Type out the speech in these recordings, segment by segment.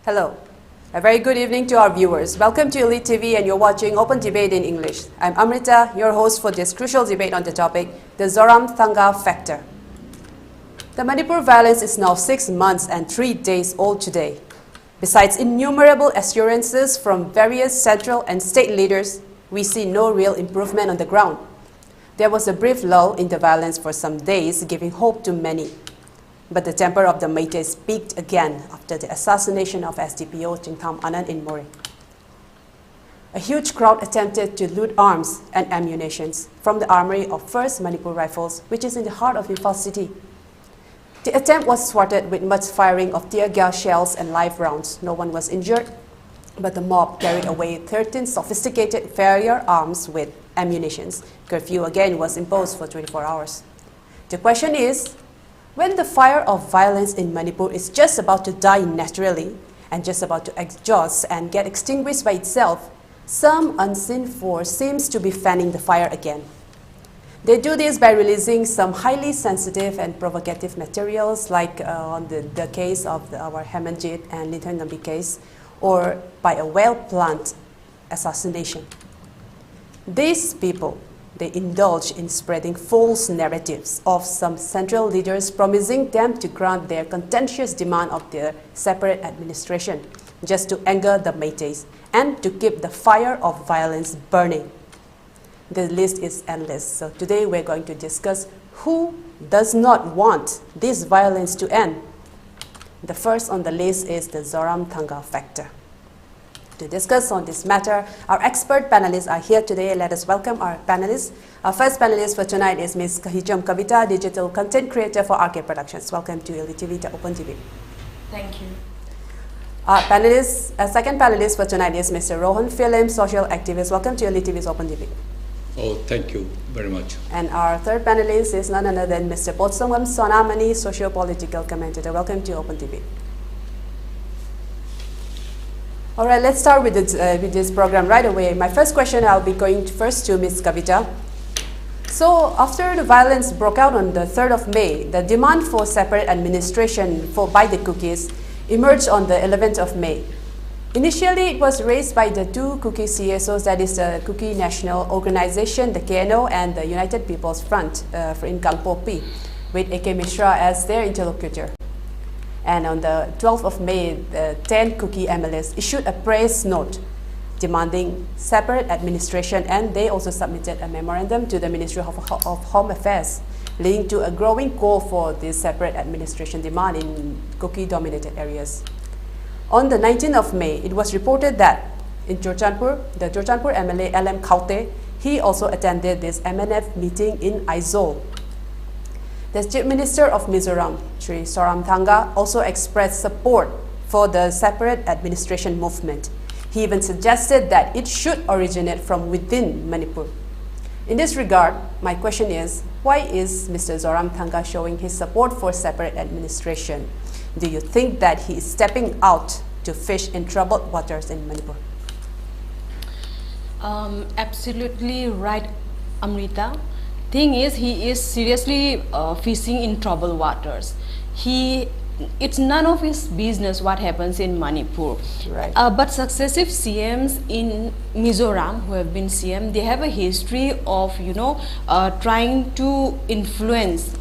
Hello. A very good evening to our viewers. Welcome to ELITETV and you're watching Open Debate in English. I'm Amrita, your host for this crucial debate on the topic, the ZORAMTHANGA factor. The Manipur violence is now 6 months and 3 days old today. Besides innumerable assurances from various central and state leaders, we see no real improvement on the ground. There was a brief lull in the violence for some days, giving hope to many. But the temper of the Meiteis peaked again after the assassination of SDPO Chongtham Anand in Mori. A huge crowd attempted to loot arms and ammunition from the armory of 1st Manipur Rifles, which is in the heart of Imphal city. The attempt was thwarted with much firing of tear gas shells and live rounds. No one was injured, but the mob carried away 13 sophisticated firearms with ammunition. Curfew again was imposed for 24 hours. The question is, when the fire of violence in Manipur is just about to die naturally and just about to exhaust and get extinguished by itself, some unseen force seems to be fanning the fire again. They do this by releasing some highly sensitive and provocative materials like on the case of our Hemanjit and Little Nambi case, or by a well-planned assassination. These people, they indulge in spreading false narratives of some central leaders promising them to grant their contentious demand of their separate administration just to anger the Meiteis and to keep the fire of violence burning. The list is endless. So today we're going to discuss who does not want this violence to end. The first on the list is the ZORAMTHANGA factor. To discuss on this matter, our expert panelists are here today. Let us welcome our panelists. Our first panelist for tonight is Ms. Hijam Kavita, digital content creator for RK Productions. Welcome to ELITETV to Open Debate. Thank you. Our second panelist for tonight is Mr. Rohan Philem, social activist. Welcome to ELITETV's Open Debate. Oh, thank you very much. And our third panelist is none other than Mr. Potsangbam Sonamani, socio-political commentator. Welcome to Open Debate. All right, let's start with this program right away. My first question, I'll be going first to Ms. Kavita. So after the violence broke out on the 3rd of May, the demand for separate administration by the Kukis emerged on the 11th of May. Initially, it was raised by the two Kuki CSOs, that is the Kuki National Organization, the KNO, and the United People's Front in Kangpopi, with AK Mishra as their interlocutor. And on the 12th of May, the 10 Kuki MLAs issued a press note demanding separate administration, and they also submitted a memorandum to the Ministry of Home Affairs, leading to a growing call for this separate administration demand in Kuki-dominated areas. On the 19th of May, it was reported that in Churchandpur, the Churchandpur MLA LM Khaute, he also attended this MNF meeting in Aizawl. The Chief Minister of Mizoram, Sri ZORAMTHANGA, also expressed support for the separate administration movement. He even suggested that it should originate from within Manipur. In this regard, my question is, why is Mr. ZORAMTHANGA showing his support for separate administration? Do you think that he is stepping out to fish in troubled waters in Manipur? Absolutely right, Amrita. Thing is, he is seriously fishing in troubled waters. It's none of his business what happens in Manipur. Right. But successive CMs in Mizoram who have been CM, they have a history of trying to influence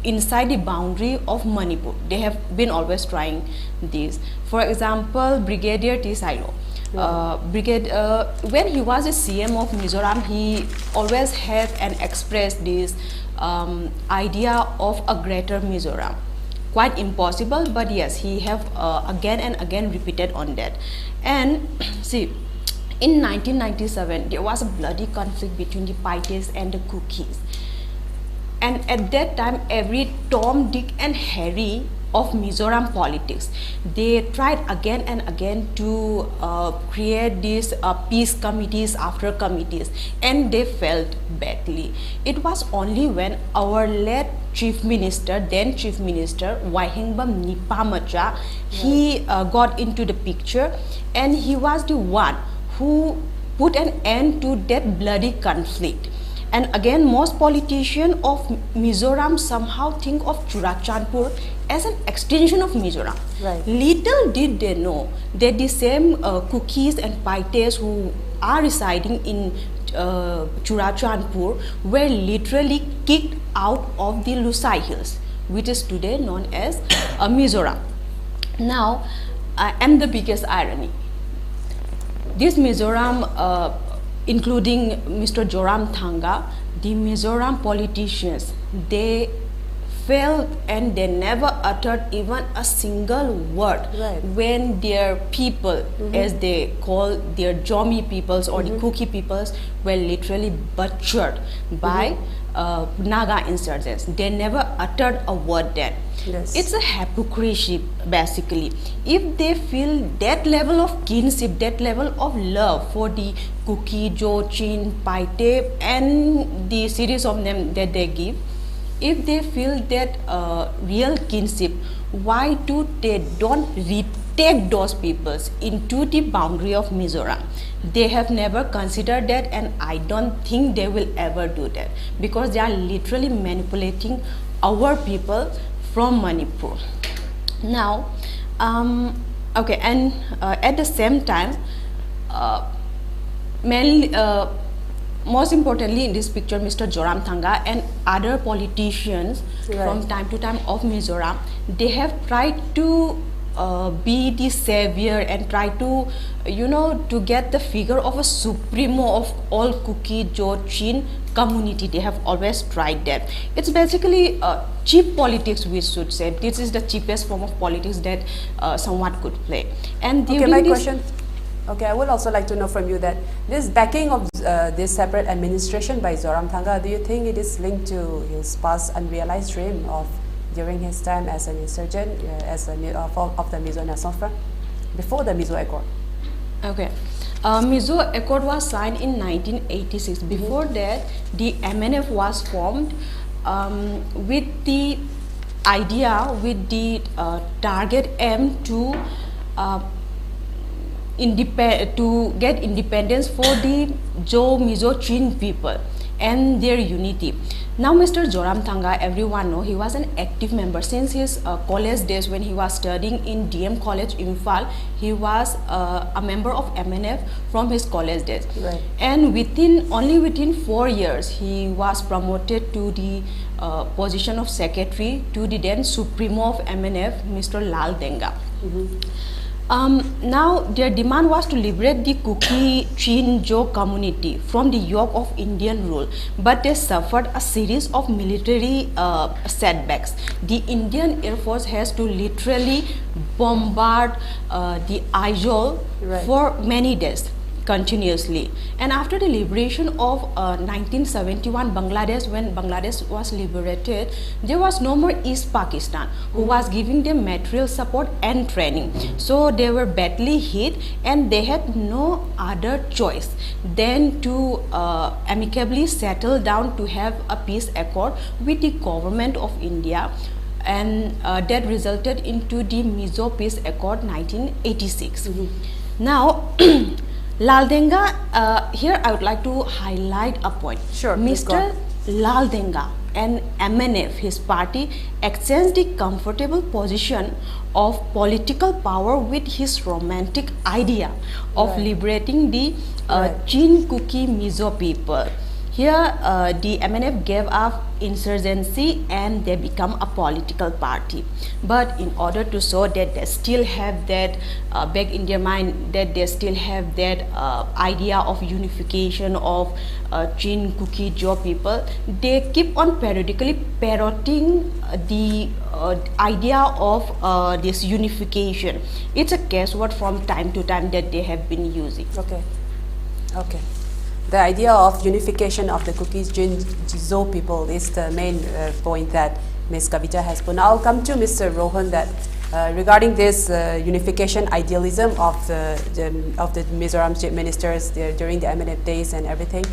inside the boundary of Manipur. They have been always trying this. For example, Brigadier T. Sailo. When he was a CM of Mizoram, he always had and expressed this idea of a greater Mizoram. Quite impossible, but yes, he have again and again repeated on that. And see, in 1997, there was a bloody conflict between the Paites and the Kukis. And at that time, every Tom, Dick and Harry of Mizoram politics, they tried again and again to create these peace committees after committees, and they failed badly. It was only when our late Chief Minister, then Chief Minister Wahingbam Nipamacha, he got into the picture, and he was the one who put an end to that bloody conflict. And again, most politicians of Mizoram somehow think of Churachandpur as an extension of Mizoram. Right. Little did they know that the same Kukis and Paites who are residing in Churachandpur were literally kicked out of the Lusai Hills, which is today known as Mizoram. Now, and the biggest irony, this Mizoram, including Mr. ZORAMTHANGA, the Mizoram politicians, they felt and they never uttered even a single word Right. when their people, as they call their Jomi peoples or the Kuki peoples, were literally butchered by Naga insurgents. They never uttered a word then. Yes. It's a hypocrisy basically. If they feel that level of kinship, that level of love for the Kuki, Jochin, Paite and the series of them that they give, if they feel that real kinship, why do they don't retake those peoples into the boundary of Mizoram? They have never considered that, and I don't think they will ever do that, because they are literally manipulating our people from Manipur. Now, okay, and at the same time, mainly, most importantly in this picture, Mr. ZORAMTHANGA and other politicians Right. from time to time of Mizoram, they have tried to be the savior and try to, to get the figure of a supremo of all Kuki, Jochin community. They have always tried that. It's basically cheap politics, we should say. This is the cheapest form of politics that someone could play. And Okay, during my this question. Okay, I would also like to know from you that this backing of this separate administration by ZORAMTHANGA, do you think it is linked to his past unrealized dream of during his time as an insurgent of the Mizo National Front before the Mizo Accord? Okay. Mizo Accord was signed in 1986. Before that, the MNF was formed with the idea, with the target aim to get independence for the Mizo Chin people and their unity. Now, Mr. ZORAMTHANGA, everyone know, he was an active member since his college days. When he was studying in DM College, Imphal, he was a member of MNF from his college days. Right. And only within 4 years, he was promoted to the position of secretary to the then Supremo of MNF, Mr. Laldenga. Now, their demand was to liberate the Kuki Chin Jo community from the yoke of Indian rule, but they suffered a series of military setbacks. The Indian Air Force has to literally bombard the Aizawl Right. for many days continuously. And after the liberation of 1971 Bangladesh, when Bangladesh was liberated, there was no more East Pakistan who was giving them material support and training. So they were badly hit and they had no other choice than to amicably settle down to have a peace accord with the government of India, and that resulted into the Mizo Peace Accord 1986. Now, Laldenga, here I would like to highlight a point. Sure, please go Mr. on. Laldenga and MNF, his party, exchanged the comfortable position of political power with his romantic idea of Right. liberating the Right. Chin Kuki Mizo people. Here, the MNF gave up insurgency and they become a political party. But in order to show that they still have that back in their mind, that they still have that idea of unification of Chin Kuki Jo people, they keep on periodically parroting the idea of this unification. It's a guesswork from time to time that they have been using. Okay. Okay. The idea of unification of the Kuki Chin Jo people is the main point that Ms. Kavita has put. Now I'll come to Mr. Rohan, that regarding this unification idealism of the Mizoram chief ministers during the MNF days and everything.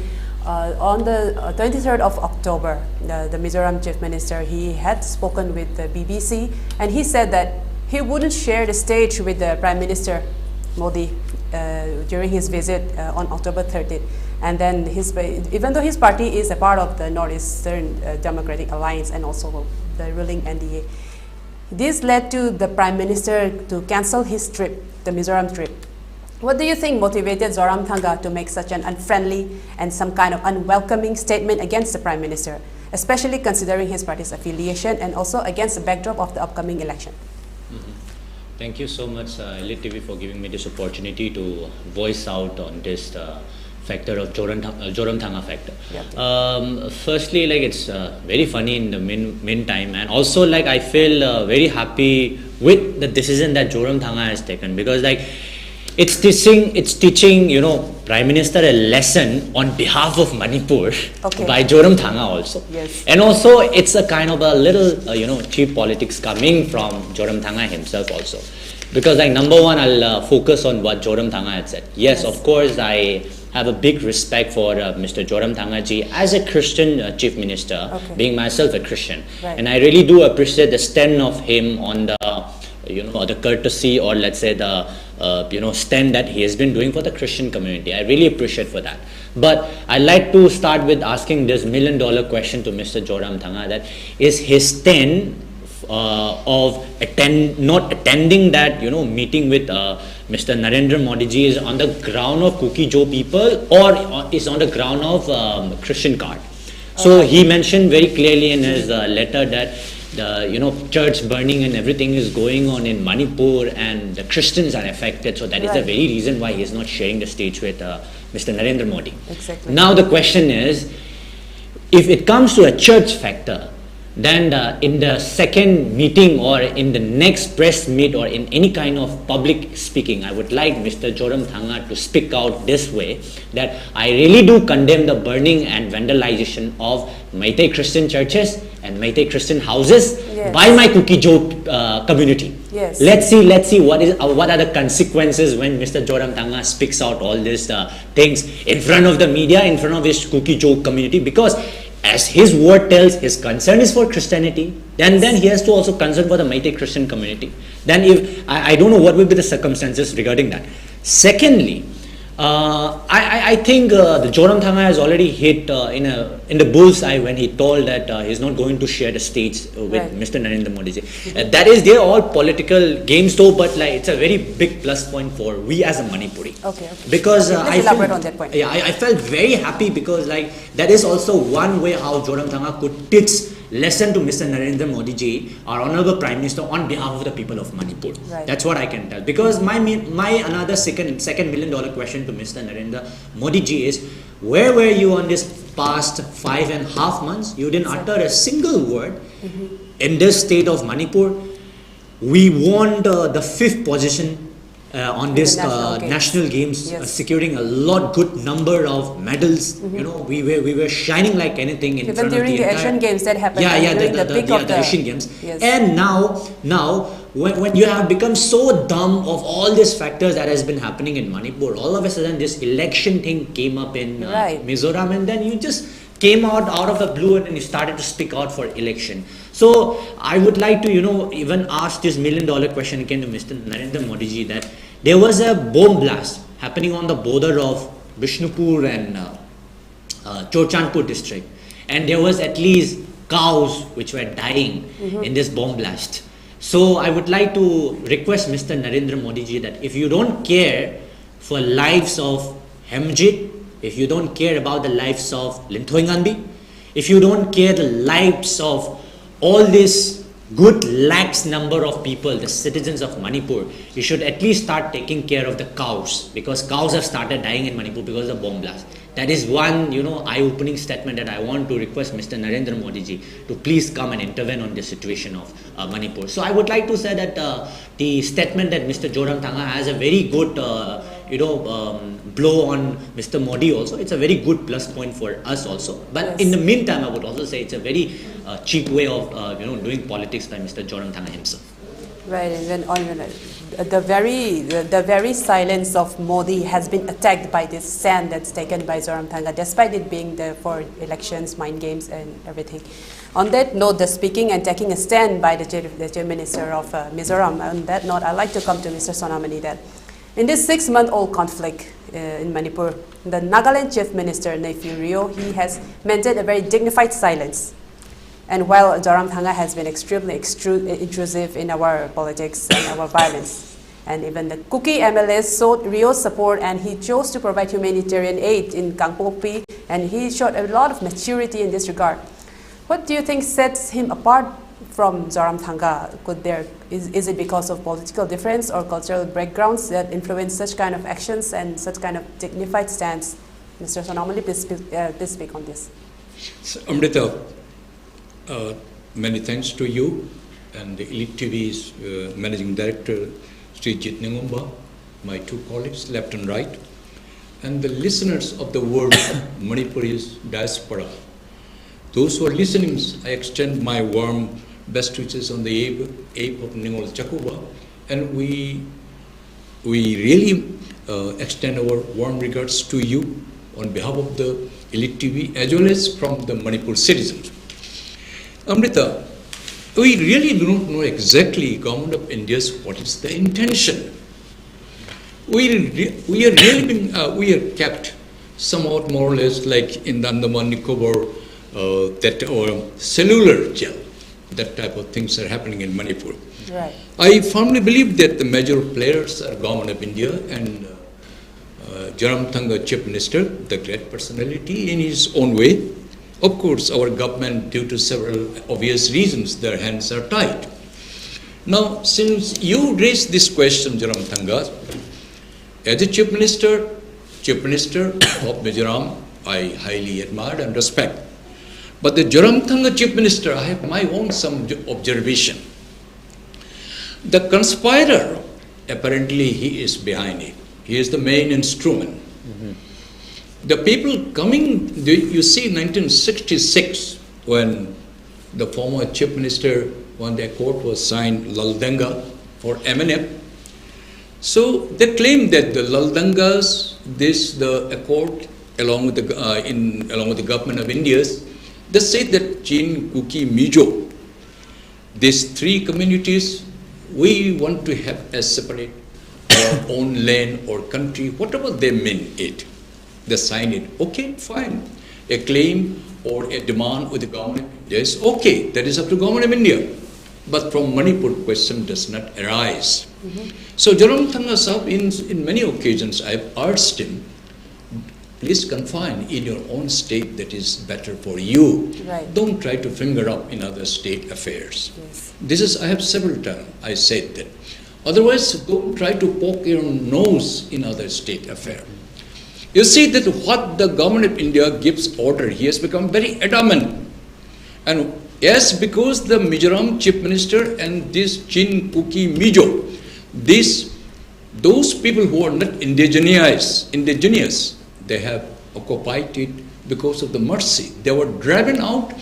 On the 23rd of October, the Mizoram chief minister, he had spoken with the BBC, and he said that he wouldn't share the stage with the Prime Minister Modi during his visit on October 30th. And then even though his party is a part of the Northeastern Democratic Alliance and also the ruling NDA, this led to the Prime Minister to cancel his trip, the Mizoram trip. What do you think motivated ZORAMTHANGA to make such an unfriendly and some kind of unwelcoming statement against the Prime Minister, especially considering his party's affiliation and also against the backdrop of the upcoming election? Thank you so much, ELITETV, for giving me this opportunity to voice out on this factor of ZORAMTHANGA factor. Yep. Firstly, like, it's very funny in the meantime, and also like I feel very happy with the decision that ZORAMTHANGA has taken, because like it's teaching you know, Prime Minister a lesson on behalf of Manipur by ZORAMTHANGA also. Yes. And also it's a kind of a little you know, cheap politics coming from ZORAMTHANGA himself also. Because like number one, I'll focus on what ZORAMTHANGA had said. Yes, of course, I have a big respect for Mr. ZORAMTHANGA ji as a Christian Chief Minister, being myself a Christian. Right. And I really do appreciate the stand of him on the, you know, the courtesy, or let's say the, you know, stand that he has been doing for the Christian community. I really appreciate for that. But I'd like to start with asking this $1 million question to Mr. ZORAMTHANGA, that is his stand of not attending that, you know, meeting with Mr. Narendra Modi ji is on the ground of Kuki Jo people, or is on the ground of Christian card. So he mentioned very clearly in his letter that the, you know, church burning and everything is going on in Manipur and the Christians are affected. So that is the very reason why he is not sharing the stage with Mr. Narendra Modi. Exactly. Now the question is, if it comes to a church factor, then in the second meeting or in the next press meet or in any kind of public speaking, I would like Mr. ZORAMTHANGA to speak out this way, that I really do condemn the burning and vandalization of Meitei Christian churches and Meitei Christian houses by my Kuki Jo community. Yes. Let's see what are the consequences when Mr. ZORAMTHANGA speaks out all these things in front of the media, in front of his Kuki Jo community, because as his word tells, his concern is for Christianity, then he has to also concern for the Meitei Christian community. Then if I don't know what will be the circumstances regarding that. Secondly, I think the ZORAMTHANGA has already hit in the bullseye when he told that he's not going to share the stage with Mr. Narendra Modi ji. That is, they're all political games though, but like it's a very big plus point for we as a Manipuri. Because let's elaborate on that point. Yeah, I felt very happy because like that is also one way how ZORAMTHANGA could teach lesson to Mr. Narendra Modi ji, our Honorable Prime Minister, on behalf of the people of Manipur. That's what I can tell. Because my another second $1 million question to Mr. Narendra Modi ji is, where were you on this past 5.5 months? You didn't utter a single word. In this state of Manipur, we won the 5th position on this national games, securing a good number of medals. You know, we were shining like anything in front of the entire... Even during the Asian Games that happened. During the peak of the Asian Games. And now when you have become so dumb of all these factors that has been happening in Manipur, all of a sudden this election thing came up in Mizoram, and then you just came out of the blue and you started to speak out for election. So I would like to, you know, even ask this $1 million question again to Mr. Narendra Modi ji, that there was a bomb blast happening on the border of Bishnupur and Chorchandpur district, and there was at least cows which were dying in this bomb blast. So I would like to request Mr. Narendra Modi ji that if you don't care for lives of Hemjit, if you don't care about the lives of Linthoinganbi, if you don't care the lives of all this good lakhs number of people, the citizens of Manipur, you should at least start taking care of the cows, because cows have started dying in Manipur because of the bomb blast. That is one, you know, eye-opening statement that I want to request Mr. Narendra Modi ji to please come and intervene on the situation of Manipur. So I would like to say that the statement that Mr. ZORAMTHANGA has a very good, blow on Mr. Modi also. It's a very good plus point for us also. But in the meantime, I would also say it's a very cheap way of doing politics by Mr. ZORAMTHANGA himself. Right, and then the very silence of Modi has been attacked by this stand that's taken by ZORAMTHANGA, despite it being there for elections, mind games, and everything. On that note, the speaking and taking a stand by the Chief Minister of Mizoram. On that note, I'd like to come to Mr. Sonamani. That In this 6-month-old conflict in Manipur, the Nagaland Chief Minister, Nephew Rio, he has maintained a very dignified silence. And while ZORAMTHANGA has been extremely intrusive in our politics and our violence, and even the Kuki MLS showed Rio's support, and he chose to provide humanitarian aid in Kangpopi, and he showed a lot of maturity in this regard. What do you think sets him apart from ZORAMTHANGA? Is it because of political difference or cultural backgrounds that influence such kind of actions and such kind of dignified stance? Mr. Sonamani, please speak on this. So, Amrita, many thanks to you and the ELITETV's Managing Director, Sri Jit Ningumba, my two colleagues, left and right, and the listeners of the world Manipuri's diaspora. Those who are listening, I extend my warm best wishes on the eve of Ningol Chakuba, and we really extend our warm regards to you on behalf of the ELITETV as well as from the Manipur citizens. Amrita, we really do not know exactly Government of India's what is the intention. We are kept somewhat more or less like in the Andaman Nicobar, or cellular jail. That type of things are happening in Manipur. Right. I firmly believe that the major players are Government of India and ZORAMTHANGA Chief Minister, the great personality in his own way. Of course, our government, due to several obvious reasons, their hands are tied. Now, since you raised this question, ZORAMTHANGA, as a Chief Minister of Mizoram, I highly admire and respect. But the ZORAMTHANGA Chief Minister, I have my own some observation. The conspirator, apparently he is behind it. He is the main instrument. The people coming, you see 1966, when the former Chief Minister, when the accord was signed, Laldenga for MNF. So they claim that the Laldengas, the accord along with the government of India, they say that Chin, Kuki, Mizo, these three communities, we want to have a separate our own land or country, whatever they mean it. They sign it. Okay, fine. A claim or a demand with the government, yes, okay, that is up to Government of India. But from Manipur, question does not arise. So ZORAMTHANGA Sahib, in many occasions, I have urged him, please confine in your own state that is better for you. Right. Don't try to finger up in other state affairs. Yes. This is, I have several times, I said that. Otherwise, don't try to poke your nose in other state affairs. You see that what the Government of India gives order, he has become very adamant. And yes, because the Mizoram Chief Minister and this Chin, Kuki, Mizo, those people who are not indigenous, they have occupied it because of the mercy. They were driven out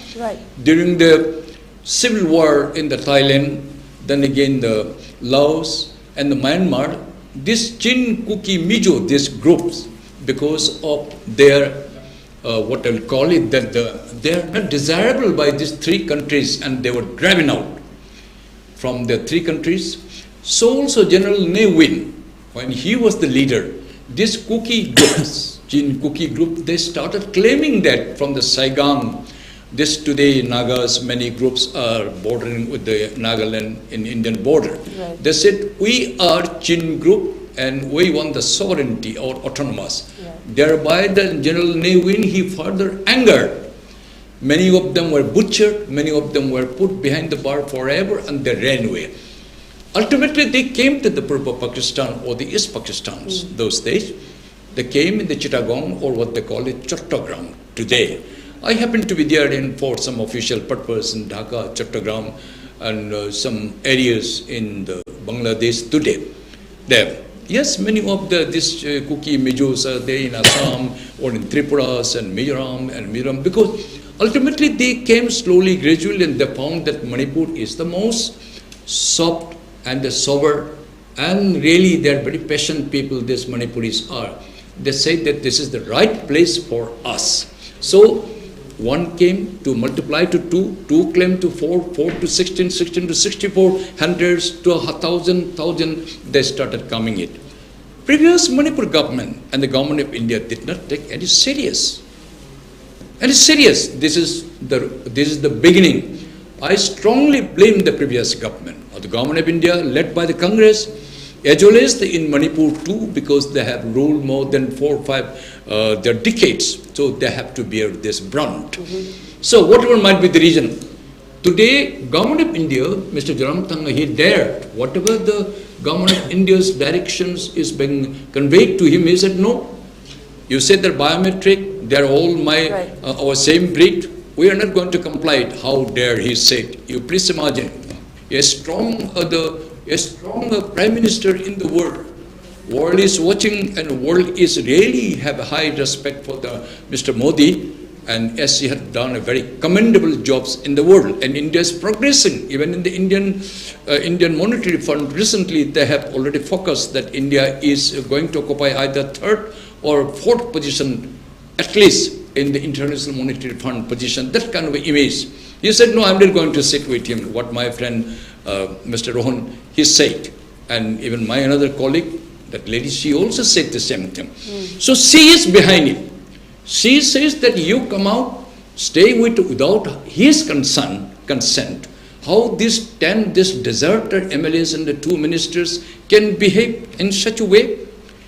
during the civil war in the Thailand, then again the Laos and the Myanmar. This Chin, Kuki, Mizo, these groups, because of their, what I'll call it, that they are not desirable by these three countries, and they were driven out from the three countries. So also General Ne Win, when he was the leader, these Kuki groups, Chin Kuki group, they started claiming that from the Saigon, this today Nagas, many groups are bordering with the Nagaland in Indian border. Right. They said, we are Chin group and we want the sovereignty or autonomous. Yeah. Thereby the General Ne Win, he further angered. Many of them were butchered, many of them were put behind the bar forever, and they ran away. Ultimately, they came to the Purba Pakistan or the East Pakistan those days. They came in the Chittagong, or what they call it, Chattogram today. I happened to be there for some official purpose in Dhaka, Chattogram, and some areas in the Bangladesh today. There, yes, many of these Kuki Mijos are there in Assam or in Tripuras and Mizoram, because ultimately they came slowly, gradually, and they found that Manipur is the most soft and the sober, and really they are very patient people, these Manipuris are. They say that this is the right place for us. So one came to multiply to 2, 2 came to 4, 4 to 16, 16 to 64, hundreds to 1,000, they started coming in. previous Manipur government and the government of India did not take any serious. And it's serious. This is the beginning. I strongly blame the previous government, or the government of India led by the Congress, as well as in Manipur too, because they have ruled more than 4 or 5 their decades, so they have to bear this brunt. So whatever might be the reason, today government of India, Mr. ZORAMTHANGA, he dared, whatever the government of India's directions is being conveyed to him, he said, no, you said they're biometric, they're all our same breed, we are not going to comply it. How dare he say it? You please imagine, a strong prime minister in the world. World is watching, and world is really have a high respect for the Mr. Modi, and as he had done a very commendable jobs in the world, and India is progressing. Even in the Indian Monetary Fund recently, they have already focused that India is going to occupy either 3rd or 4th position, at least in the International Monetary Fund position, that kind of image. He said, no, I'm not going to sit with him. What my friend, Mr. Rohan, he said. And even my another colleague, that lady, she also said the same thing. So she is behind it. She says that you come out, stay without his consent. How these deserted MLAs and the 2 ministers can behave in such a way?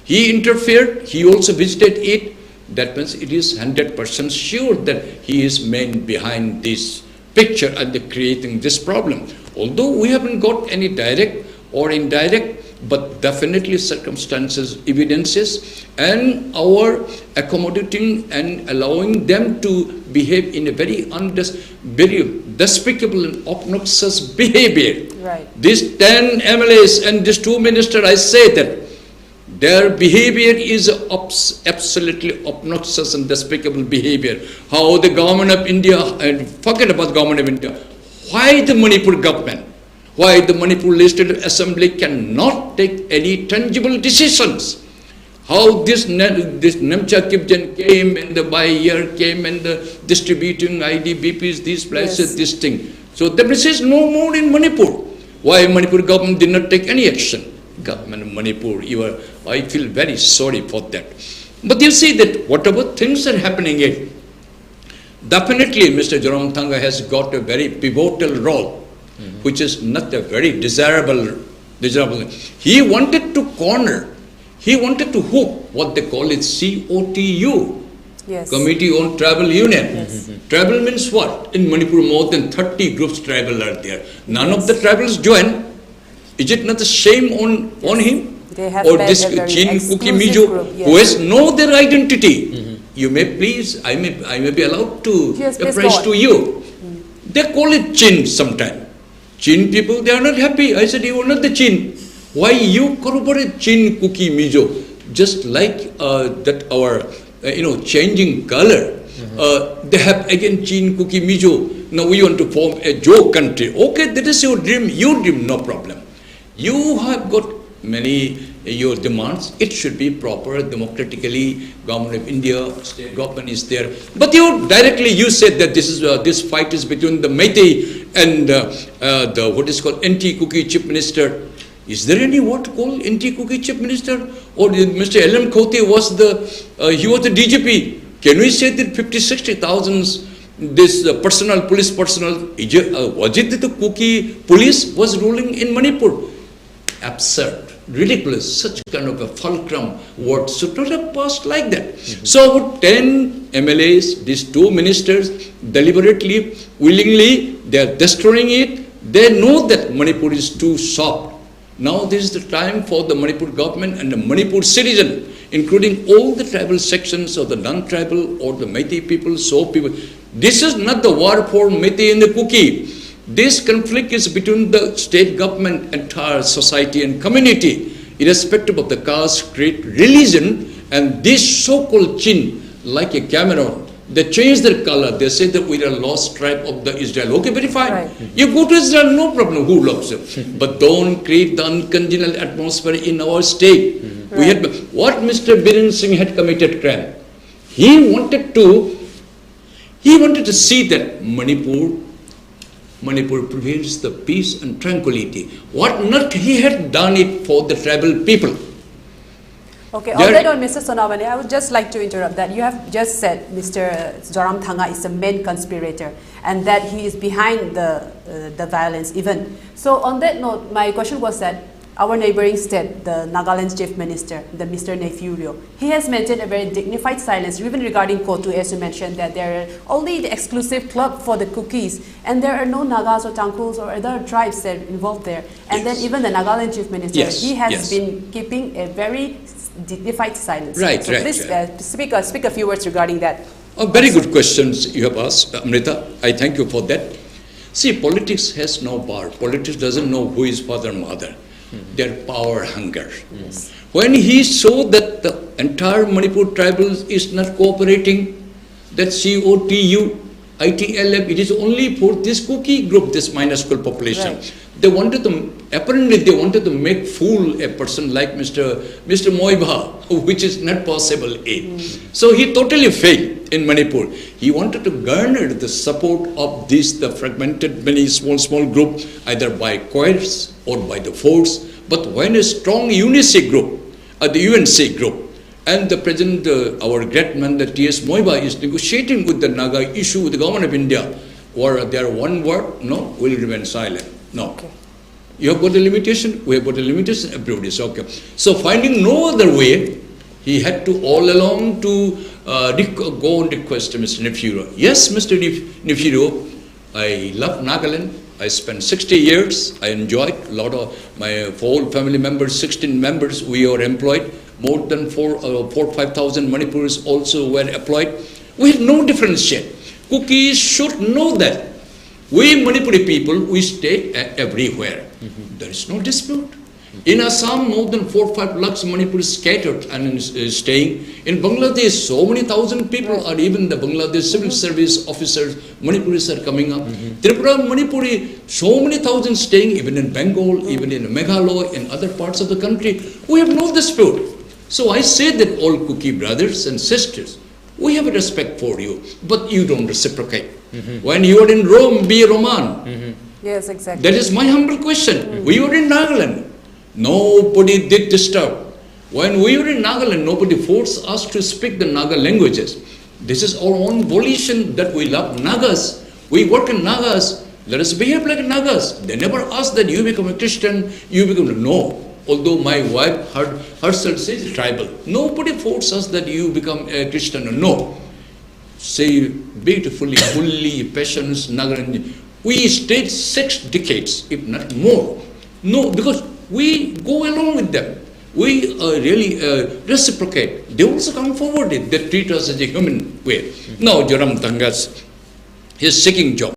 He interfered, he also visited it. That means it is 100% sure that he is man behind this picture and creating this problem. Although we haven't got any direct or indirect, but definitely circumstances, evidences, and our accommodating and allowing them to behave in a very despicable and obnoxious behavior. Right. These 10 MLAs and these 2 ministers, I say that their behavior is absolutely obnoxious and despicable behavior. How the government of India, and forget about the government of India, why the Manipur government, why the Manipur Legislative Assembly cannot take any tangible decisions? How this Namcha Kipjan came and the by-year came and the distributing IDBPs, these places, this thing. So the message no more in Manipur. Why Manipur government did not take any action? Government of Manipur, I feel very sorry for that. But you see that whatever things are happening here, definitely Mr. ZORAMTHANGA has got a very pivotal role, which is not a very desirable. He wanted to corner, he wanted to hook what they call it COTU, Committee on Tribal Union. Tribal means what? In Manipur more than 30 groups tribal are there. None of the tribals join. Is it not the shame on him? They have or this Chin Kuki Mijo who has know their identity? You may please, I may be allowed to appraise to you. They call it Chin sometime. Chin people, they are not happy. I said, you are not the Chin. Why you corroborate Chin Kuki Mijo? Just like that our, changing color. They have again Chin Kuki Mijo. Now we want to form a Joe country. Okay, that is your dream, no problem. You have got many your demands. It should be proper, democratically. Government of India, state government is there. But you said that this fight is between the Meitei and the what is called anti-cookie chief minister. Is there any what called anti-cookie chief minister? Or Mr. Hijam Kavita was he was the DGP. Can we say that 50,000-60,000 this police personnel, was it that the cookie police was ruling in Manipur? Absurd, ridiculous, such kind of a fulcrum word should not have passed like that. So 10 MLAs, these 2 ministers, deliberately, willingly, they are destroying it. They know that Manipur is too soft. Now this is the time for the Manipur government and the Manipur citizen, including all the tribal sections or the non-tribal or the Meitei people, So people. This is not the war for Meitei and the Kuki. This conflict is between the state government, entire society and community, irrespective of the caste, creed, religion, and this so-called Chin, like a Cameron, they change their color. They say that we are a lost tribe of the Israel. Okay, very fine. Right. You go to Israel, no problem. Who loves you? But don't create the uncongenial atmosphere in our state. We had what Mr. Biren Singh had committed crime. He wanted to see that Manipur prevails the peace and tranquility. What not he had done it for the tribal people. Okay, on that note, Mr. Sonamani, I would just like to interrupt that. You have just said Mr. ZORAMTHANGA is the main conspirator and that he is behind the violence even. So on that note, my question was that our neighboring state, the Nagaland's chief minister, the Mr. Nefurio, he has maintained a very dignified silence even regarding Kotu, as you mentioned, that there are only the exclusive club for the cookies and there are no Nagas or Tangkuls or other tribes that are involved there. And then even the Nagaland chief minister, he has been keeping a very dignified silence. Right, so please speak a few words regarding that. Very good questions you have asked, Amrita. I thank you for that. See, politics has no bar. Politics doesn't know who is father and mother. Their power hunger. Yes. When he saw that the entire Manipur tribal is not cooperating, that COTU, ITLF, it is only for this cookie group, this minuscule population. Right. They wanted to, apparently they wanted to make fool a person like Mr. Moiba, which is not possible. So he totally failed in Manipur. He wanted to garner the support of this, the fragmented many small group, either by coerce or by the force. But when a strong UNC group, the UNC group, and the president, our great man, the T.S. Moiba, is negotiating with the Naga issue with the government of India, or their one word, no, will remain silent. No. Okay. You have got a limitation, we have got a limitation, everybody is okay. So finding no other way, he had to all along to go and request to Mr. Nefurio. Yes, Mr. Nefurio, I love Nagaland. I spent 60 years. I enjoyed a lot of my whole family members, 16 members, we are employed. More than 4,000 or 5,000 Manipuris also were employed. We had no differentiate. Cookies should know that. We Manipuri people, we stay everywhere. There is no dispute. In Assam, more than 4 or 5 lakhs Manipuris scattered and staying. In Bangladesh, so many thousand people are even the Bangladesh civil service officers, Manipuris are coming up. Tripura, Manipuri, so many thousands staying, even in Bengal, even in Meghalaya, in other parts of the country. We have no dispute. So I say that all Cookie brothers and sisters, we have a respect for you, but you don't reciprocate. When you are in Rome, be a Roman. Yes, exactly. That is my humble question. We were in Nagaland. Nobody did disturb. When we were in Nagaland, nobody forced us to speak the Naga languages. This is our own volition that we love Nagas. We work in Nagas. Let us behave like Nagas. They never asked that you become a Christian, you become no. Although my wife herself says tribal. Nobody forced us that you become a Christian. No. Say beautifully, fully, patience, Nagaland. We stayed 6 decades, if not more. No, because we go along with them. We really reciprocate. They also come forward. They treat us as a human way. Now, ZORAMTHANGA, he's seeking job.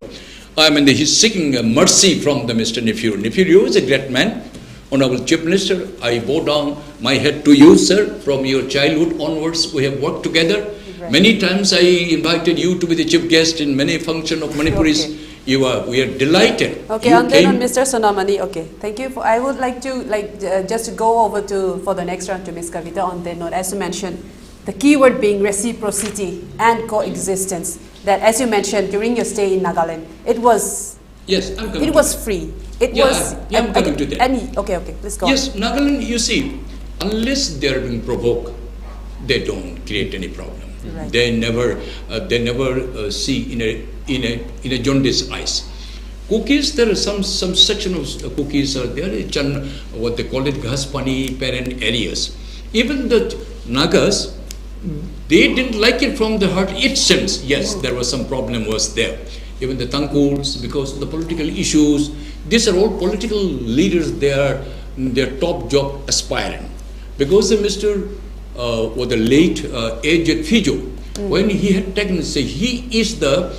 I mean, he's seeking mercy from the Mr. Nefurio. Nefurio is a great man. Honorable Chief Minister, I bow down my head to you, sir. From your childhood onwards, we have worked together. Right. Many times I invited you to be the chief guest in many functions of Manipuris. Okay. We are delighted. Okay, and then on Mr. Sonamani, okay, thank you. I would like to just go over for the next round to Ms. Kavita on that note. As you mentioned, the keyword being reciprocity and coexistence. That, as you mentioned, during your stay in Nagaland, it was free. I'm coming to that. Okay, please go. Yes, Nagaland, you see, unless they are being provoked, they don't create any problem. Right. They never see in a jaundiced eyes. Cookies, there are some section of cookies are there, what they call it, Ghaspani parent areas. Even the Nagas, they didn't like it from the heart. It seems, yes, there was some problem was there. Even the Tangkuls, because of the political issues, these are all political leaders, they are their top job aspiring. Because the Mr. Or the late aged Fijo, when he had taken, say, he is the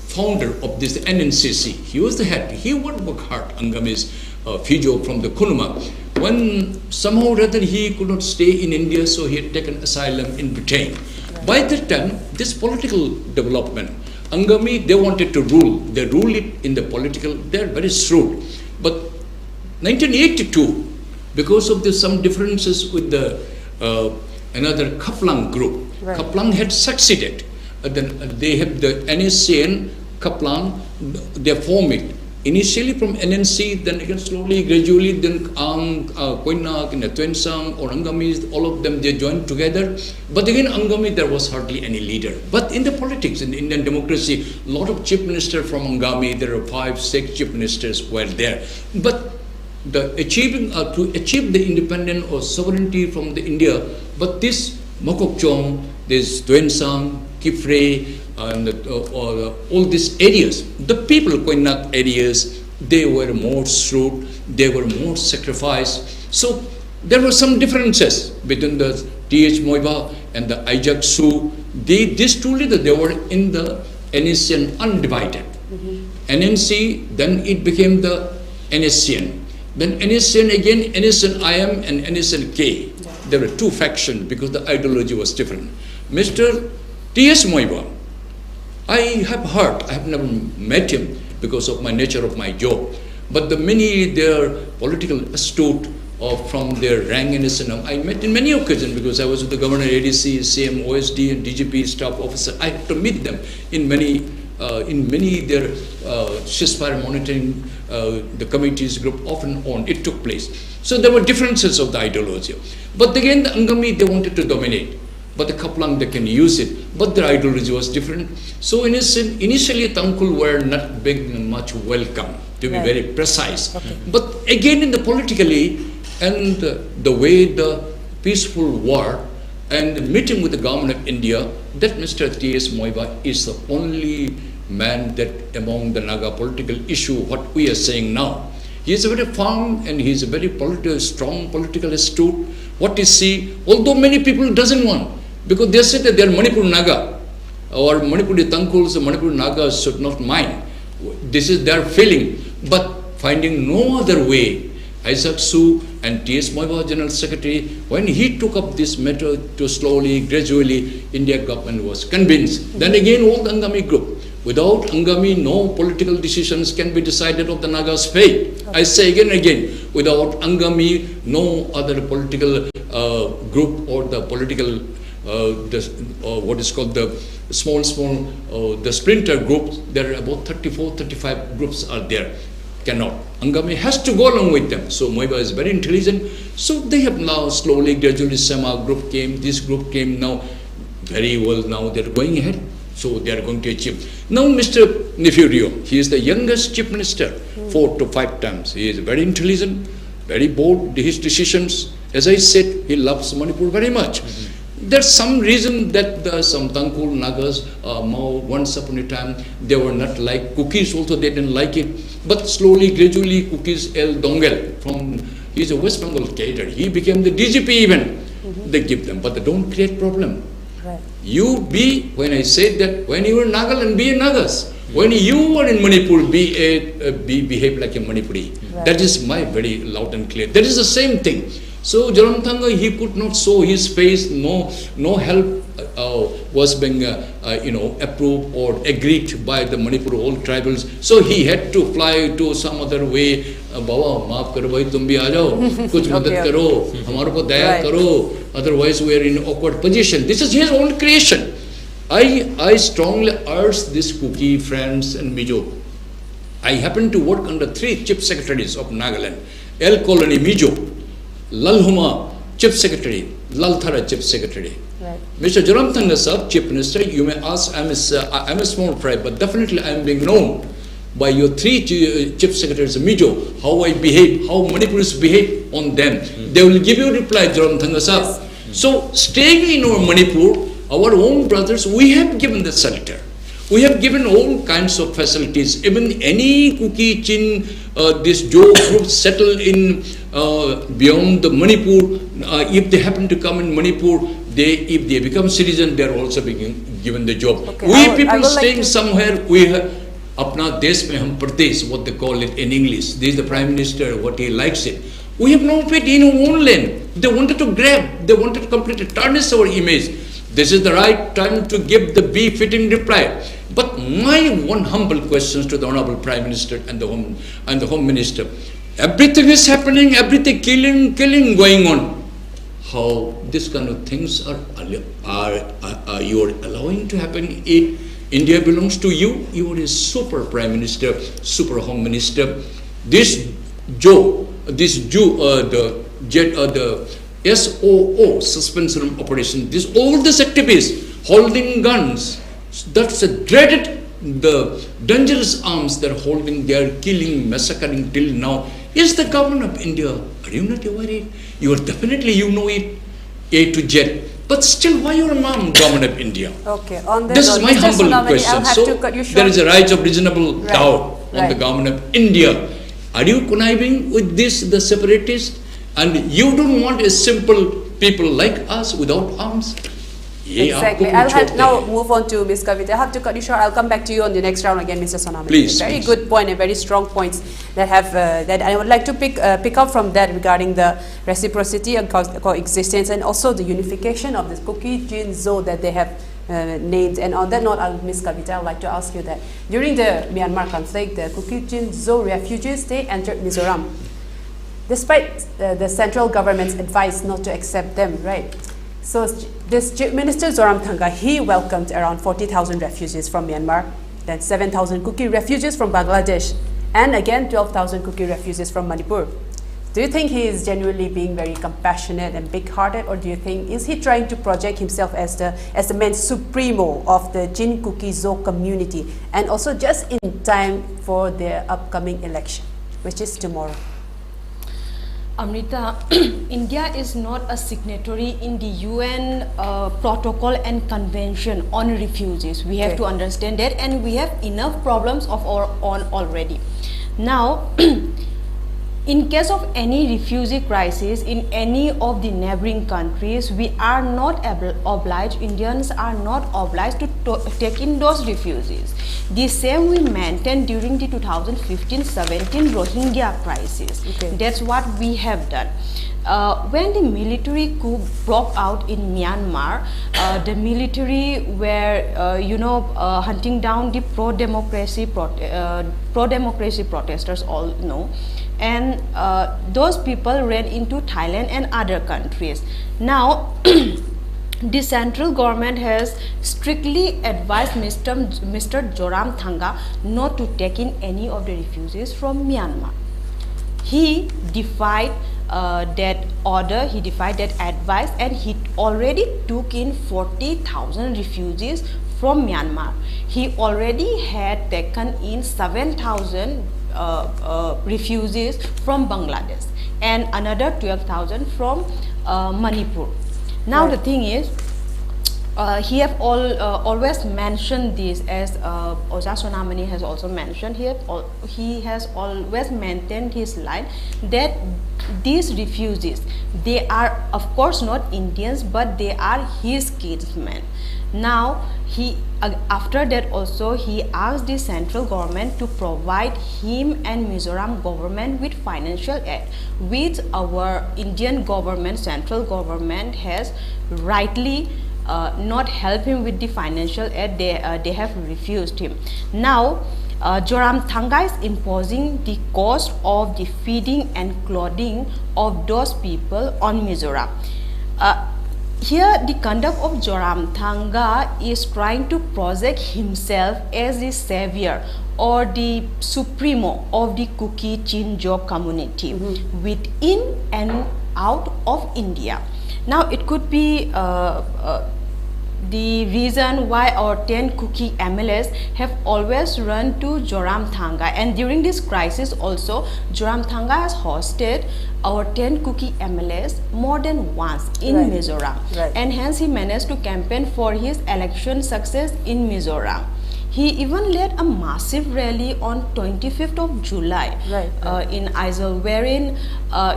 founder of this NNCC. He was the head. He would work hard. Angami's Fijo from the Kunuma. When somehow or other he could not stay in India, so he had taken asylum in Britain. Right. By that time, this political development, Angami, they wanted to rule. They rule it in the political. They are very shrewd. But 1982, because of some differences with the another Kaplan group. Right. Kaplan had succeeded. Then they have the NSCN Kaplan, they form it. initially from NNC, then again slowly, gradually, then Koinak, Tuensang, or Angamis, all of them, they joined together. But again, Angami, there was hardly any leader. But in the politics, in the Indian democracy, a lot of chief ministers from Angami, there are 5, 6 chief ministers were there. But to achieve the independence or sovereignty from the India, but this Mokokchong, this Tuensang, Kifre, and all these areas, the people Koinak areas, they were more shrewd, they were more sacrificed. So there were some differences between the T.H. Moiba and the Isaac Su. These two leaders, they were in the NSCN undivided. NNC, then it became the NSCN. Then NSCN again, NSCN IM and NSCN K. There were two factions because the ideology was different. Mr. T.S. Moiba, I have heard, I have never met him because of my nature of my job, but the many their political astute from their rank in SNM, I met in many occasions because I was with the governor, ADC, CM, OSD, and DGP staff officer. I had to meet them in many their ceasefire monitoring, the committees group off and on, it took place. So there were differences of the ideology. But again, the Angami, they wanted to dominate. But the Kaplang, they can use it. But their ideology was different. So initially, Tangkul were not being much welcome, to be very precise. Okay. But again, in the politically, and the way the peaceful war, and the meeting with the government of India, that Mr. T.S. Moiba is the only man that among the Naga political issue, what we are saying now. He is a very firm and he is a very strong political astute. What is he, although many people doesn't want, because they said that they are Manipur Naga, or Manipuri Tangkuls, Manipur Nagas should not mind. This is their feeling, but finding no other way, Isaac Su and T.S. Moiba, General Secretary, when he took up this matter to slowly, gradually, India government was convinced. Then again, all the Angami group. Without Angami, no political decisions can be decided of the Naga's fate. Okay. I say again and again, without Angami, no other political group or the political, what is called the the splinter groups, there are about 34, 35 groups are there. Cannot. Angami has to go along with them. So Moiba is very intelligent. So they have now slowly, gradually, Sama group came, this group came now, very well now they're going ahead. So they are going to achieve. Now Mr. Nefurio, he is the youngest chief minister, 4 to 5 times. He is very intelligent, very bold, his decisions. As I said, he loves Manipur very much. There's some reason that some Tangkul Nagas, once upon a time, they were not like cookies also, they didn't like it. But slowly, gradually, cookies El Dongel, he's a West Bengal cadre. He became the DGP even. They give them, but they don't create problem. Right. You be, when I said that, when you were Nagaland, be a Nagas. When you are in Manipur, behave like a Manipuri. Right. That is my very loud and clear. That is the same thing. So ZORAMTHANGA, he could not show his face, no help was being approved or agreed by the Manipur all tribals. So he had to fly to some other way. Baba, maaf karo bhai, tum bhi aa jao, kuch madad karo, hamaro ko daya karo. Otherwise we are in awkward position. This is his own creation. I strongly urge this Kuki friends and Mijo. I happen to work under 3 chief secretaries of Nagaland. El Colony Mijo, Lalhuma, Chief Secretary, Lalthara, Chief Secretary. Right. Mr. ZORAMTHANGA sir, Chief Minister, you may ask, I'm a small fry, but definitely I am being known by your 3 Chief Secretaries of Mijo, how I behave, how Manipuris behave on them. They will give you a reply, ZORAMTHANGA sir. Yes. So, staying in our Manipur, our own brothers, we have given the shelter. We have given all kinds of facilities. Even any Kuki, Chin, this Jo group settle in beyond the Manipur, if they happen to come in Manipur, if they become citizen, they are also being given the job. Okay, we people staying somewhere, we have apna desh mein hum pradesh, what they call it in English. This is the Prime Minister, what he likes it. We have no faith in our own land. They wanted to grab, they wanted to completely tarnish our image. This is the right time to give the befitting reply. But my one humble question to the Honorable Prime Minister and the Home Minister, everything is happening, everything killing going on. How this kind of things are you are allowing to happen India belongs to you. You are a super prime minister, super home minister. This Joe, the SOO, suspension operation, all these activists holding guns, that's a dreaded, the dangerous arms they're holding, they're killing, massacring till now, is the government of India. Are you not aware? You are definitely, you know it, A to Z. But still, why your mom, government of India? Okay, on this is my humble question. So, there is a right of reasonable doubt on the government of India. Are you conniving with this, the separatists? And you don't want a simple people like us without arms? Exactly. I'll now move on to Ms. Kavita. I have to cut you short. I'll come back to you on the next round again, Mr. Sonamani. Please. Very good point and very strong points that have that I would like to pick up from that regarding the reciprocity and coexistence and also the unification of this Kuki Jin Zo that they have named. And on that note, Ms. Kavita, I would like to ask you that during the Myanmar conflict, the Kuki Jin Zo refugees, they entered Mizoram, despite the central government's advice not to accept them, right? So this Chief Minister ZORAMTHANGA, he welcomed around 40,000 refugees from Myanmar, then 7,000 Kuki refugees from Bangladesh, and again 12,000 Kuki refugees from Manipur. Do you think he is genuinely being very compassionate and big-hearted, or do you think is he trying to project himself as the man supremo of the Jin Kuki Zo community, and also just in time for their upcoming election, which is tomorrow? Amrita, India is not a signatory in the UN protocol and convention on refugees. We have to understand that, and we have enough problems of our own already. Now, in case of any refugee crisis in any of the neighboring countries, we are not obliged, Indians are not obliged to take in those refugees. The same we maintained during the 2015-17 Rohingya crisis. That's what we have done. When the military coup broke out in Myanmar, the military were, hunting down the pro-democracy protesters, all know. And those people ran into Thailand and other countries. Now, the central government has strictly advised Mr. ZORAMTHANGA not to take in any of the refugees from Myanmar. He defied that order, he defied that advice, and he already took in 40,000 refugees from Myanmar. He already had taken in 7,000 refugees from Bangladesh and another 12,000 from Manipur. Now the thing is, he have always mentioned this, as Oja Sonamani has also mentioned. He has always maintained his line that these refugees, they are of course not Indians, but they are his kinsmen. Now after that also he asked the central government to provide him and Mizoram government with financial aid, which our Indian government, central government, has rightly not helped him with the financial aid. They have refused him. Now ZORAMTHANGA is imposing the cost of the feeding and clothing of those people on Mizoram. Here, the conduct of ZORAMTHANGA is trying to project himself as the savior or the supremo of the Kuki Chinjo community within and out of India. Now, it could be the reason why our 10 Kuki MLAs have always run to ZORAMTHANGA, and during this crisis also ZORAMTHANGA has hosted our 10 Kuki MLAs more than once in Mizoram, and hence he managed to campaign for his election success in Mizoram. He even led a massive rally on 25th of July in Aizawl, wherein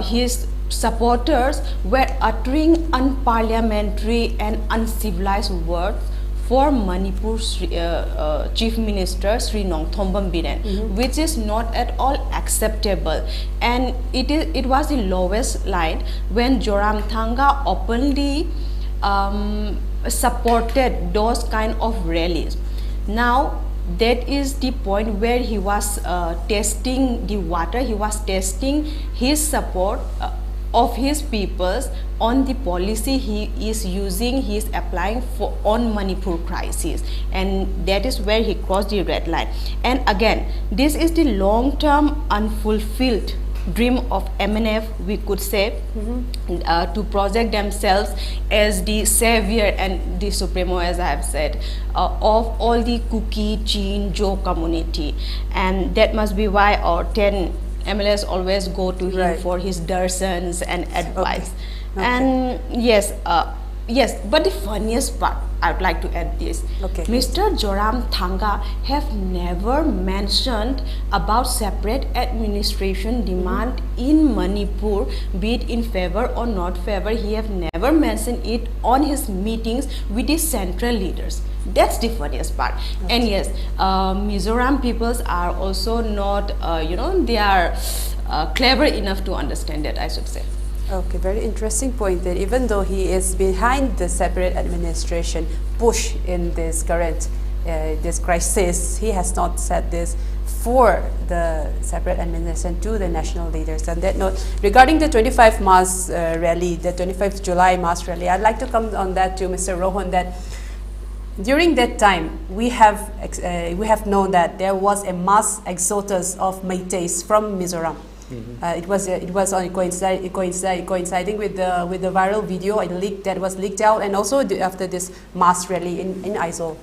his supporters were uttering unparliamentary and uncivilized words for Manipur's Chief Minister Sri Nongthombam Biren, which is not at all acceptable. And it was the lowest line when ZORAMTHANGA openly supported those kind of rallies. Now that is the point where he was testing the water, he was testing his support of his peoples on the policy he is applying for on Manipur crisis, and that is where he crossed the red line. And again, this is the long-term unfulfilled dream of MNF, we could say, to project themselves as the savior and the supremo, as I have said, of all the Kuki, Chin, Jo community. And that must be why our 10 MLAs always go to him for his darsans and advice. And yes, but the funniest part, I would like to add this. Mr. ZORAMTHANGA have never mentioned about separate administration demand in Manipur, be it in favor or not favor. He have never mentioned it on his meetings with the central leaders. That's the funniest part. And yes, Mizoram peoples are also not, they are clever enough to understand that, I should say. Okay, very interesting point that even though he is behind the separate administration push in this current this crisis, he has not said this for the separate administration to the national leaders. On that note, regarding the 25 mass rally, the 25th July mass rally, I'd like to come on that to Mr. Rohan, that during that time we have known that there was a mass exodus of Meiteis from Mizoram. It was on coinciding with the viral video that was leaked out, and also after this mass rally in Aizawl.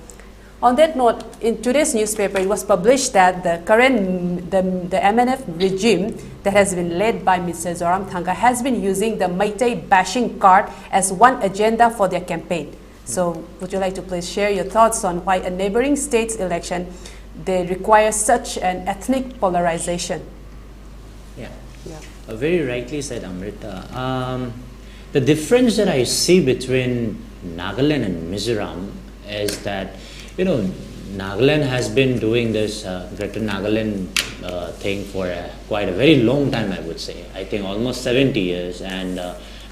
On that note, in today's newspaper, it was published that the current the MNF regime that has been led by Mr. ZORAMTHANGA has been using the Meitei bashing card as one agenda for their campaign. So, would you like to please share your thoughts on why a neighboring state's election they require such an ethnic polarization? Very rightly said, Amrita. The difference that I see between Nagaland and Mizoram is that, Nagaland has been doing this Greater Nagaland thing for quite a very long time, I would say. I think almost 70 years, and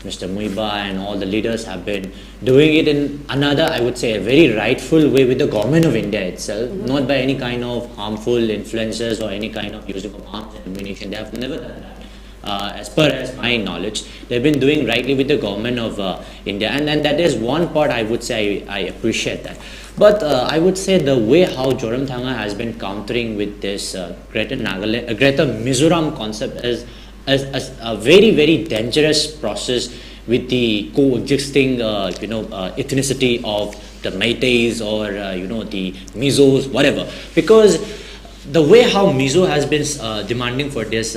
Mr. Muiba and all the leaders have been doing it in another, I would say, a very rightful way with the government of India itself, not by any kind of harmful influences or any kind of using of arms and ammunition. They have never done that. As per as my knowledge, they've been doing rightly with the government of India, and that is one part I would say I appreciate that. But I would say the way how ZORAMTHANGA has been countering with this Greater Mizoram concept is a very, very dangerous process with the coexisting ethnicity of the Meiteis or the Mizos, whatever. Because the way how Mizo has been demanding for this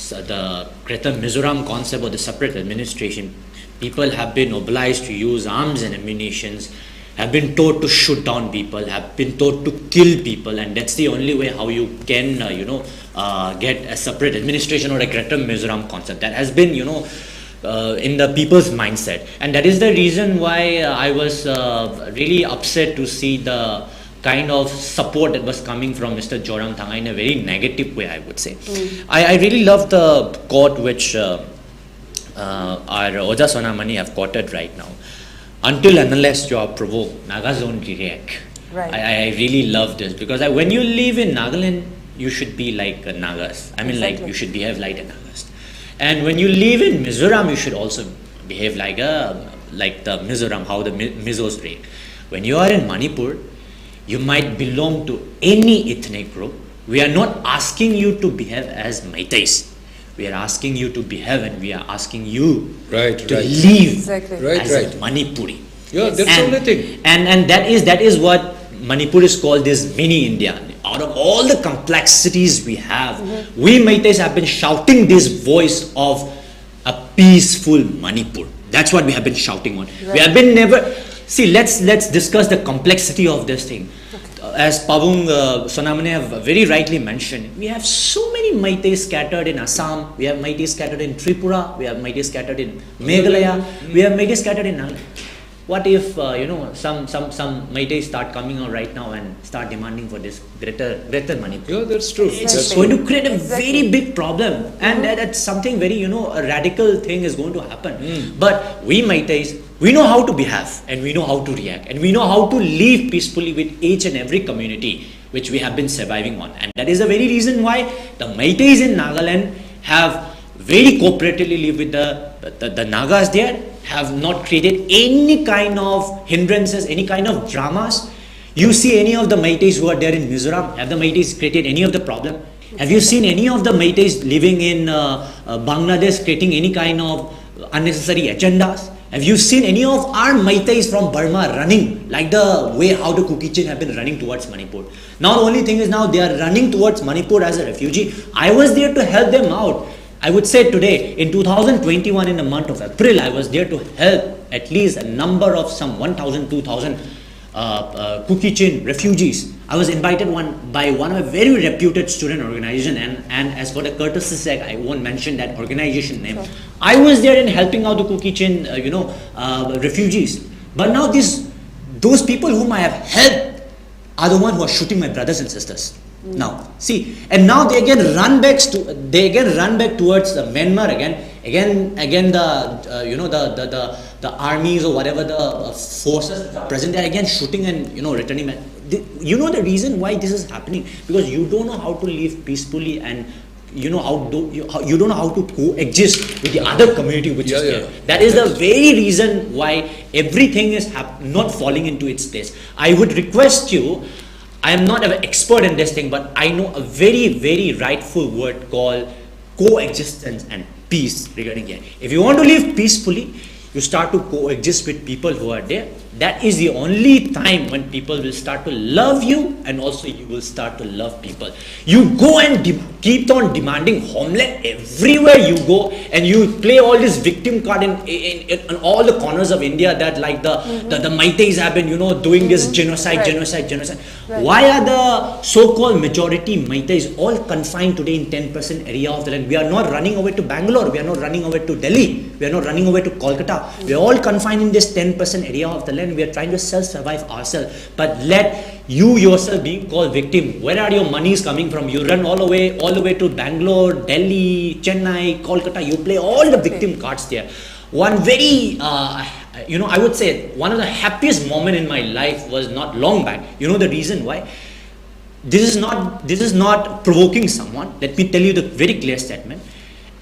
the Greater Mizoram concept or the separate administration, people have been obliged to use arms and ammunitions, have been taught to shoot down people, have been taught to kill people, and that's the only way how you can get a separate administration or a Greater Mizoram concept. That has been in the people's mindset, and that is the reason why I was really upset to see the kind of support that was coming from Mr. ZORAMTHANGA in a very negative way, I would say. I really love the quote which our Oja Sonamani have quoted right now. Until and unless you are provoked, Nagas don't react. I really love this, because when you live in Nagaland, you should be like Nagas. I mean, like you should behave like a Nagas. And when you live in Mizoram, you should also behave like the Mizoram, how the Mizos react. When you are in Manipur, you might belong to any ethnic group. We are not asking you to behave as Meiteis. We are asking you to behave, and we are asking you to live as a Manipuri. Yeah, that's the only thing. And that is what Manipur is called, this mini India. Out of all the complexities we have, we Meiteis have been shouting this voice of a peaceful Manipur. That's what we have been shouting on. We have been never... See, let's discuss the complexity of this thing. As Pavung Sonamani have very rightly mentioned, we have so many Meiteis scattered in Assam, we have Meiteis scattered in Tripura, we have Meiteis scattered in Meghalaya, we have Meiteis scattered in Nagaland. What if some Meiteis start coming out right now and start demanding for this greater Manipur? Yeah, that's true. It's going to create a very big problem, and that's something very a radical thing is going to happen. But we Meiteis, we know how to behave, and we know how to react, and we know how to live peacefully with each and every community which we have been surviving on. And that is the very reason why the Meiteis in Nagaland have very cooperatively live with the Nagas there, have not created any kind of hindrances, any kind of dramas. You see any of the Meiteis who are there in Mizoram, have the Meiteis created any of the problem? Have you seen any of the Meiteis living in Bangladesh creating any kind of unnecessary agendas? Have you seen any of our Meiteis from Burma running like the way how the Kukichin have been running towards Manipur? Now the only thing is now they are running towards Manipur as a refugee. I was there to help them out. I would say today in 2021 in the month of April, I was there to help at least a number of some 1,000, 2,000 Kukichin refugees. I was invited by one of a very reputed student organization, and as for the courtesy sake, I won't mention that organization name. Sure. I was there in helping out the Kukichin, refugees. But now those people whom I have helped are the ones who are shooting my brothers and sisters. Now, see, and now they again run back towards Myanmar again the armies or whatever the forces present there again shooting and returning. You know the reason why this is happening, because you don't know how to live peacefully, and you don't know how to coexist with the other community which is there. That is the very reason why everything is not falling into its place. I would request you, I am not an expert in this thing, but I know a very, very rightful word called coexistence and peace regarding here. If you want to live peacefully, you start to coexist with people who are there. That is the only time when people will start to love you, and also you will start to love people. You go and keep on demanding homeland everywhere you go, and you play all this victim card in all the corners of India, that like the Meiteis have been doing this genocide. Right. Why are the so-called majority Meiteis all confined today in 10% area of the land? We are not running away to Bangalore, we are not running away to Delhi, we are not running away to Kolkata. We are all confined in this 10% area of the land. We are trying to self-survive ourselves. But let you yourself being called victim. Where are your monies coming from? You run all the way to Bangalore, Delhi, Chennai, Kolkata. You play all the victim cards there. One very, I would say one of the happiest moment in my life was not long back. You know the reason why? This is not provoking someone. Let me tell you the very clear statement.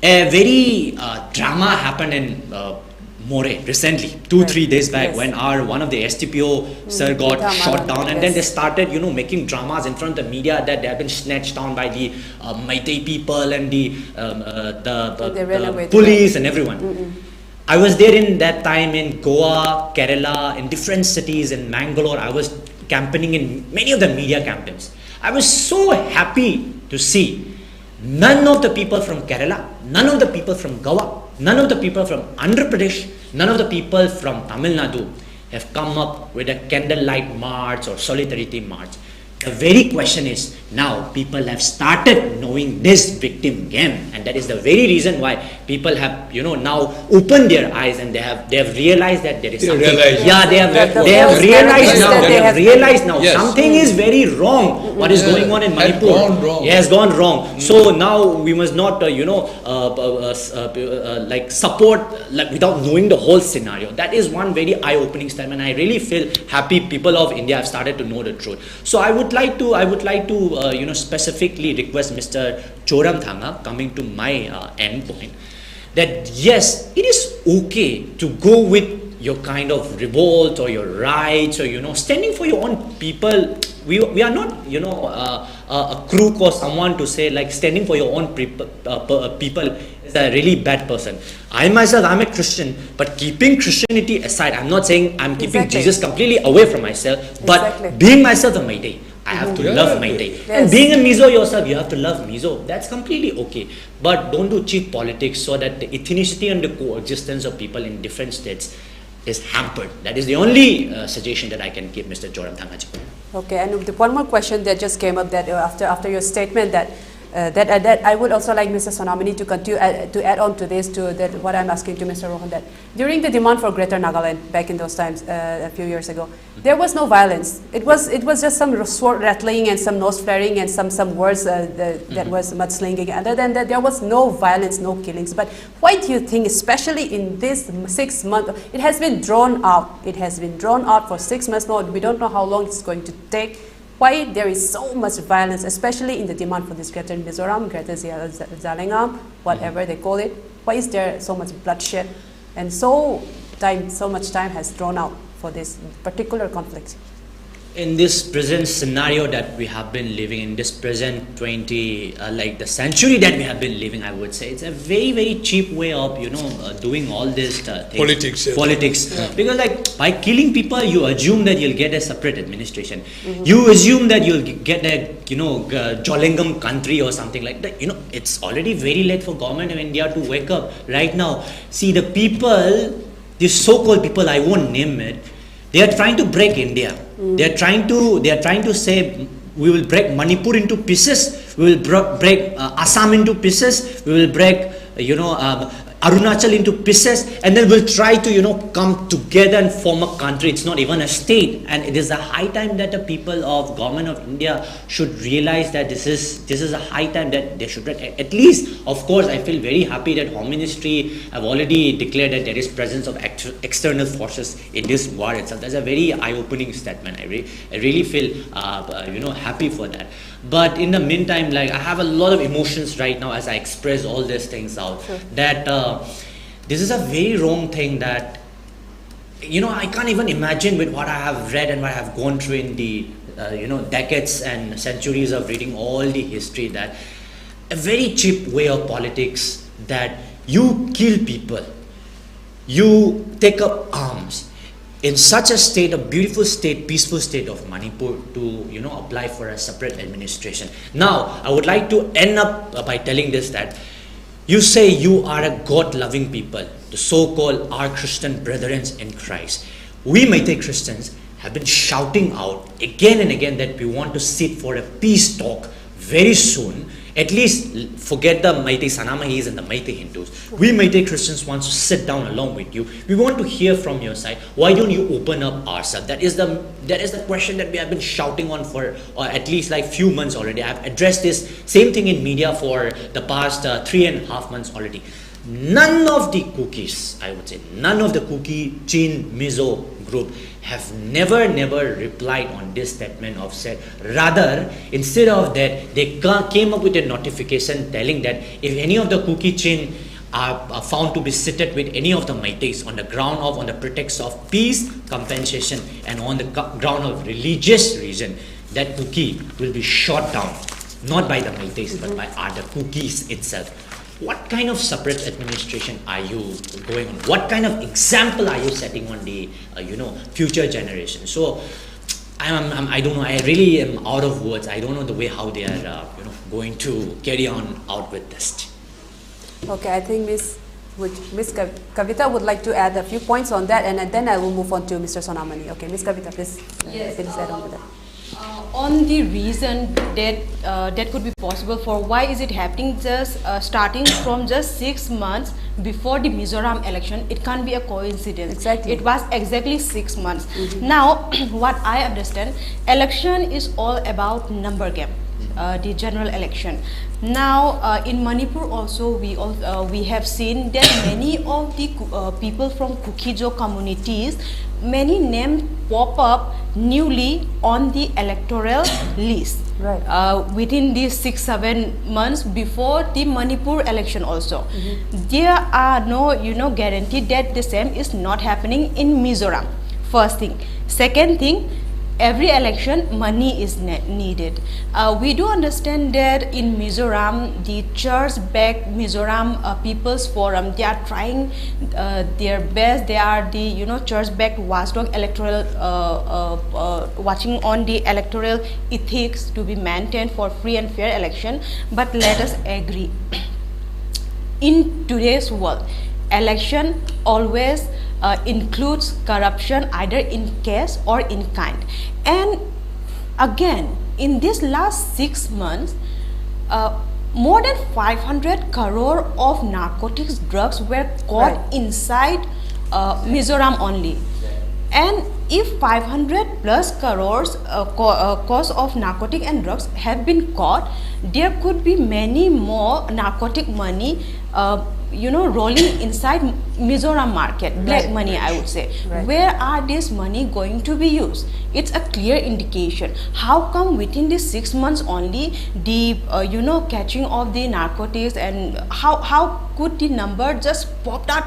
A very drama happened in More recently, 2-3 days back, when one of the STPO sir got shot down, and then they started making dramas in front of the media that they have been snatched down by the Meitei people and the police and everyone. I was there in that time in Goa, Kerala, in different cities, in Mangalore. I was campaigning in many of the media campaigns. I was so happy to see none of the people from Kerala, none of the people from Goa, none of the people from Andhra Pradesh, none of the people from Tamil Nadu have come up with a candlelight march or solidarity march. The very question is, now people have started knowing this victim game, and that is the very reason why people have now opened their eyes, and they have realized that there is something. They have realized now something is very wrong. What is going on in Manipur has gone wrong. So now we must not support without knowing the whole scenario. That is one very eye-opening statement. I really feel happy people of India have started to know the truth. So I would like to specifically request Mr. ZORAMTHANGA, coming to my end point, that yes, it is okay to go with your kind of revolt or your rights, or standing for your own people. We are not a crook or someone to say like standing for your own people is a really bad person. I myself, I'm a Christian, but keeping Christianity aside, I'm not saying I'm keeping Jesus completely away from myself, but being myself a Meitei, I have to love Meitei. And being a Mizo yourself, you have to love Mizo. That's completely okay. But don't do cheap politics so that the ethnicity and the coexistence of people in different states is hampered. That is the only suggestion that I can give, Mr. ZORAMTHANGA. Okay, and one more question that just came up, that after your statement, that I would also like Mr. Sonamani to continue to add on to this, what I'm asking to Mr. Rohan, that during the demand for Greater Nagaland back in those times, a few years ago, there was no violence. It was just some sword rattling and some nose flaring and some words that was mudslinging. Other than that, there was no violence, no killings. But why do you think, especially in this 6 months, it has been drawn out? It has been drawn out for 6 months now. We don't know how long it's going to take. why there is so much violence, especially in the demand for this Greater Mizoram, Greater Zalingam, whatever they call it. Why is there so much bloodshed and so much time has drawn out for this particular conflict? In this present scenario that we have been living in, this present like the century that we have been living, I would say it's a very, very cheap way of doing all this things. Politics. Yeah. Because like by killing people, you assume that you'll get a separate administration. You assume that you'll get a Jolingam country or something like that. It's already very late for government of India to wake up right now. See, the people, these so-called people, I won't name it, they are trying to break India. They are trying to say we will break Manipur into pieces. We will break Assam into pieces. We will break Arunachal into pieces, and then we'll try to come together and form a country. It's not even a state, and it is a high time that the people of government of India should realize that this is a high time that they should at least. Of course, I feel very happy that Home Ministry have already declared that there is presence of external forces in this war itself. That's a very eye-opening statement. I really feel happy for that. But in the meantime, like I have a lot of emotions right now as I express all these things out. Sure. That this is a very wrong thing that I can't even imagine with what I have read and what I have gone through in the decades and centuries of reading all the history, that a very cheap way of politics, that you kill people, you take up arms in such a state, a beautiful state, peaceful state of Manipur, to apply for a separate administration. Now, I would like to end up by telling this, that you say you are a God-loving people, the so-called our Christian brethren in Christ. We Meitei Christians have been shouting out again and again that we want to sit for a peace talk very soon. At least forget the Meitei Sanamahis and the Meitei Hindus. We Meitei Christians want to sit down along with you. We want to hear from your side. Why don't you open up ourselves? That is the question that we have been shouting on for at least like few months already. I've addressed this same thing in media for the past 3.5 months already. None of the cookies, I would say, none of the cookie Chin Mizo group have never replied on this statement of said. Rather, instead of that, they came up with a notification telling that if any of the cookie chain are found to be seated with any of the Meiteis on the pretext of peace, compensation, and on the ground of religious reason, that cookie will be shot down, not by the Meiteis, but by other cookies itself. What kind of separate administration are you going on? What kind of example are you setting on the future generation? So I don't know. I really am out of words. I don't know the way how they are going to carry on out with this. Okay, I think Miss Kavita would like to add a few points on that, and then I will move on to Mr. Sonamani. Okay, Miss Kavita, please. Yes. Add on to that. On the reason that could be possible for why is it happening just starting from just 6 months before the Mizoram election, it can't be a coincidence. Exactly. It was exactly 6 months. Now, what I understand, election is all about number game. The general election. Now, in Manipur also, we have seen that many of the people from Kukijo communities, many names pop up newly on the electoral list. Right. Within these 6-7 months before the Manipur election also. There are no guarantee that the same is not happening in Mizoram. First thing. Second thing, every election money is needed. We do understand that in Mizoram, the church-backed Mizoram People's Forum, they are trying their best. They are the church-backed watchdog electoral, watching on the electoral ethics to be maintained for free and fair election. But let us agree, in today's world, election always includes corruption either in cash or in kind. And again, in this last 6 months, more than 500 crore of narcotics drugs were caught inside Mizoram only. And if 500 plus crores cost of narcotic and drugs have been caught, there could be many more narcotic money rolling inside Mizoram market, black Right. money, I would say. Right. Where are this money going to be used? It's a clear indication. How come within these 6 months only the catching of the narcotics, and how could the number just popped up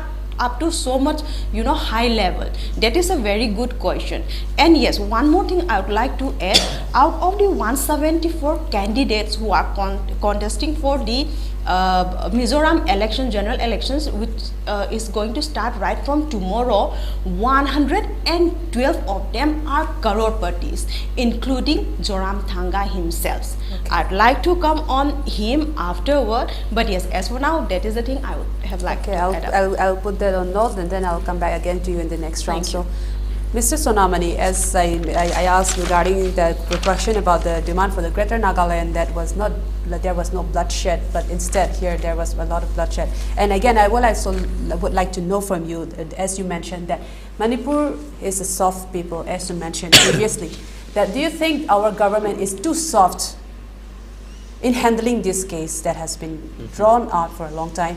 to so much high level? That is a very good question. And yes, one more thing I would like to add. Out of the 174 candidates who are contesting for the Mizoram general elections, which is going to start right from tomorrow, 112 of them are crorepati's, including ZORAMTHANGA himself. Okay. I'd like to come on him afterward, but yes, as for now, that is the thing I would have liked to add up. I'll put that on note, and then I'll come back again to you in the next round. Thank you. So, Mr. Sonamani, as I asked regarding the question about the demand for the Greater Nagaland, there was no bloodshed, but instead here there was a lot of bloodshed. And again, I would like to know from you, as you mentioned, that Manipur is a soft people, as you mentioned previously. That do you think our government is too soft in handling this case that has been drawn out for a long time?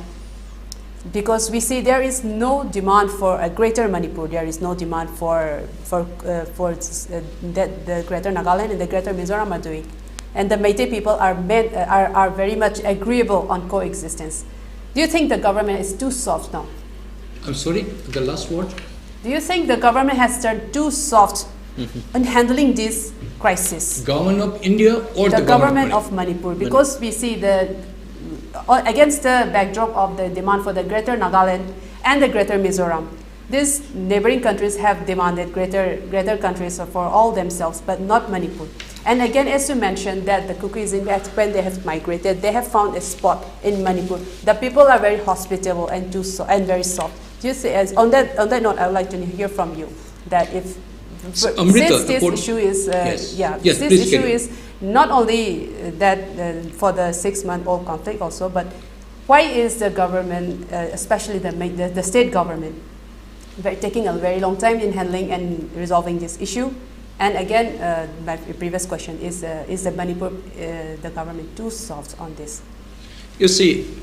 Because we see there is no demand for a greater Manipur, there is no demand for that the Greater Nagaland and the Greater Mizoram are doing, and the Meitei people are very much agreeable on coexistence. Do you think the government is too soft now? I'm sorry, the last word? Do you think the government has turned too soft in handling this crisis? Government of India or the the government of Manipur? Because we see against the backdrop of the demand for the Greater Nagaland and the Greater Mizoram, these neighboring countries have demanded greater countries for all themselves, but not Manipur. And again, as you mentioned, that the Kukis, when they have migrated, they have found a spot in Manipur. The people are very hospitable and very soft. Do you see, on that note, I would like to hear from you that if Amrita, since this issue is Yes, this issue is not only that for the 6-month-old conflict also, but why is the government, especially the state government, taking a very long time in handling and resolving this issue? And again, my previous question is the Manipur, the government too soft on this? You see,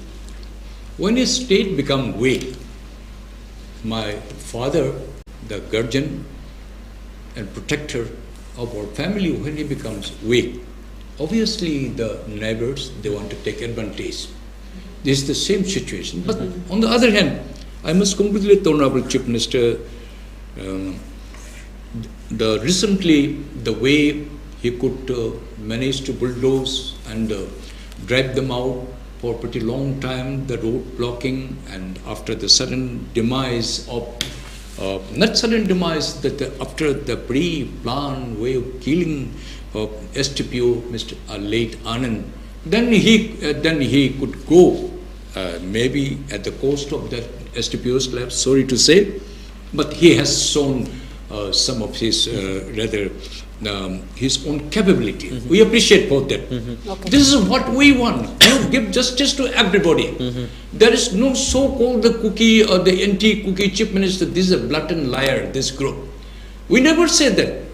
when a state becomes weak, my father, the guardian and protector of our family, when he becomes weak, obviously the neighbors, they want to take advantage. This is the same situation. But on the other hand, I must congratulate the Honorable Chief Minister. Recently, the way he could manage to bulldoze and drive them out for a pretty long time, the road blocking, and after the sudden demise of not sudden demise, that after the pre-planned way of killing STPO, Mr. Late Anand, then he could go, maybe at the cost of that STPO's life, sorry to say, but he has shown some of his his own capability. We appreciate both that. Okay. This is what we want. Give justice to everybody. There is no so-called the cookie or the anti-cookie chief minister. This is a blatant liar, this group. We never said that.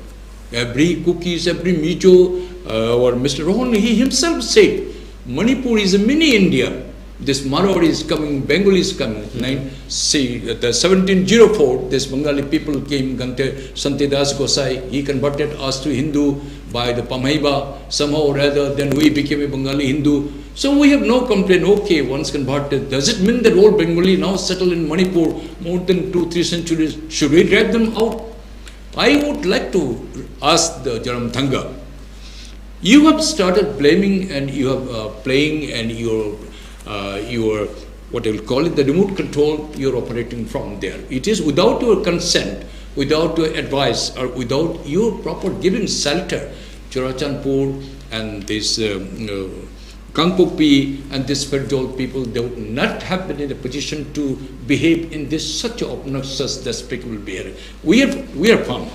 Every cookies, every Mijo, or Mr. Rohan, he himself said, Manipur is a mini India. This Marwari is coming, Bengali is coming. The 1704, this Bengali people came, Santidas Gosai, he converted us to Hindu by the Pamaiba, somehow or other, then we became a Bengali Hindu. So we have no complaint, okay, once converted. Does it mean that all Bengali now settle in Manipur more than 2-3 centuries? Should we drive them out? I would like to ask the ZORAMTHANGA, you have started blaming and you have playing and your what I will call it, the remote control, you're operating from there. It is without your consent, without your advice, or without your proper giving shelter. Chorachandpur and this Kangpopi and this spiritual people, they would not have been in a position to behave in this such obnoxious, despicable behavior. We are firm.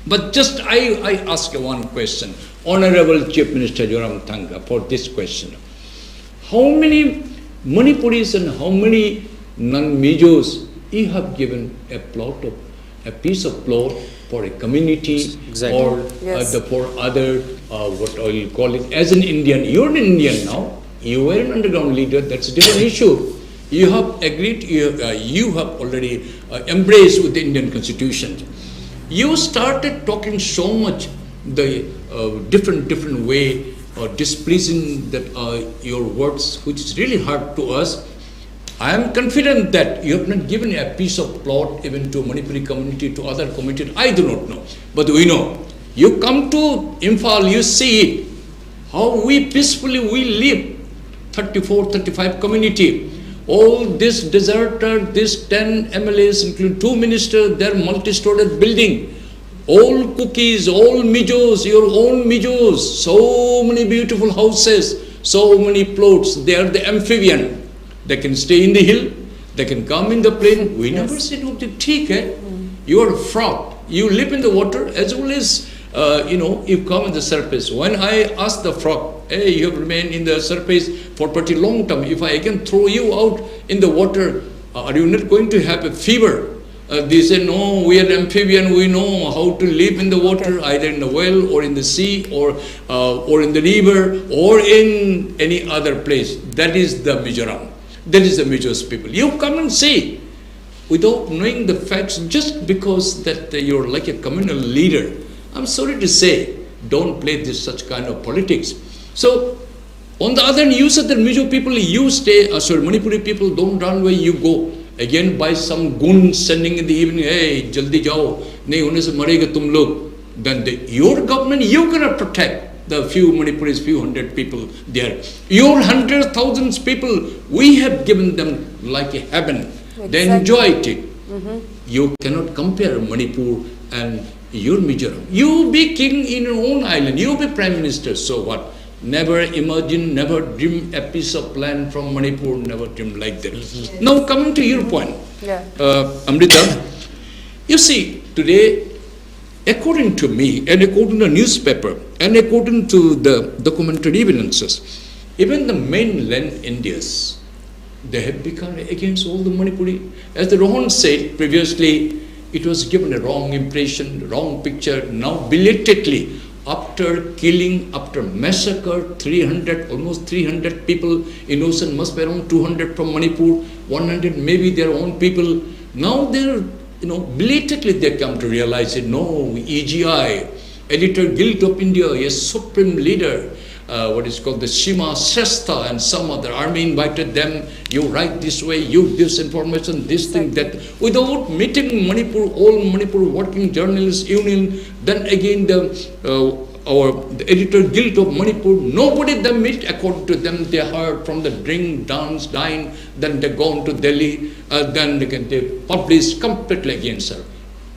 But just I ask one question, Honorable Chief Minister ZORAMTHANGA, for this question. How many Manipuris and how many non-Mijos you have given a piece of plot for a community or for other, what I will call it, as an Indian. You're an Indian now. You were an underground leader, that's a different issue. You have agreed, you have already embraced with the Indian Constitution. You started talking so much the different way, displeasing that your words, which is really hard to us. I am confident that you have not given a piece of plot even to Manipuri community, to other community. I do not know, but we know. You come to Imphal, you see it, how we peacefully live, 34, 35 community. All this deserter, this 10 MLAs, including 2 ministers, their multi-storied building, all cookies, all mijos, your own mijos, so many beautiful houses, so many plots. They are the amphibian. They can stay in the hill, they can come in the plain. We never said, oh, you are a frog. You live in the water as well as, you come in the surface. When I asked the frog, hey, you have remained in the surface for pretty long time. If I can throw you out in the water, are you not going to have a fever? They say, no, we are amphibian, we know how to live in the water, either in the well or in the sea or in the river or in any other place. That is the Mizoram. That is the Mizo's people. You come and see without knowing the facts just because that you're like a communal leader. I'm sorry to say, don't play this such kind of politics. So, on the other hand, you said that Mizo people, you stay, Manipuri people don't run away, you go. Again, by some goon sending in the evening, hey, jaldi jao, nahi hone se marega tum log. Then your government, you're going to protect the few Manipuris, few hundred people there. Your hundreds, thousands people, we have given them like a heaven. Exactly. They enjoyed it. You cannot compare Manipur and your Mizoram. You be king in your own island, you be prime minister, so what? Never imagine, never dream a piece of land from Manipur, never dream like that. Yes. Now coming to your point, Amrita, you see, today, according to me, and according to the newspaper, and according to the documented evidences, even the mainland Indians, they have become against all the Manipuri. As the Rohan said previously, it was given a wrong impression, wrong picture. Now belatedly, after killing, after massacre, almost 300 people, innocent must be around 200 from Manipur, 100 maybe their own people. Now they're, belatedly they come to realize it. No, EGI, Editor Guild of India, a supreme leader, what is called the Shima Shrestha and some other army invited them, you write this way, you this information, this thing, that, without meeting Manipur, all Manipur working journalists union, then again the Editor Guild of Manipur, nobody they meet. According to them, they heard from the drink, dance, dine, then they go on to Delhi, then they publish completely against her.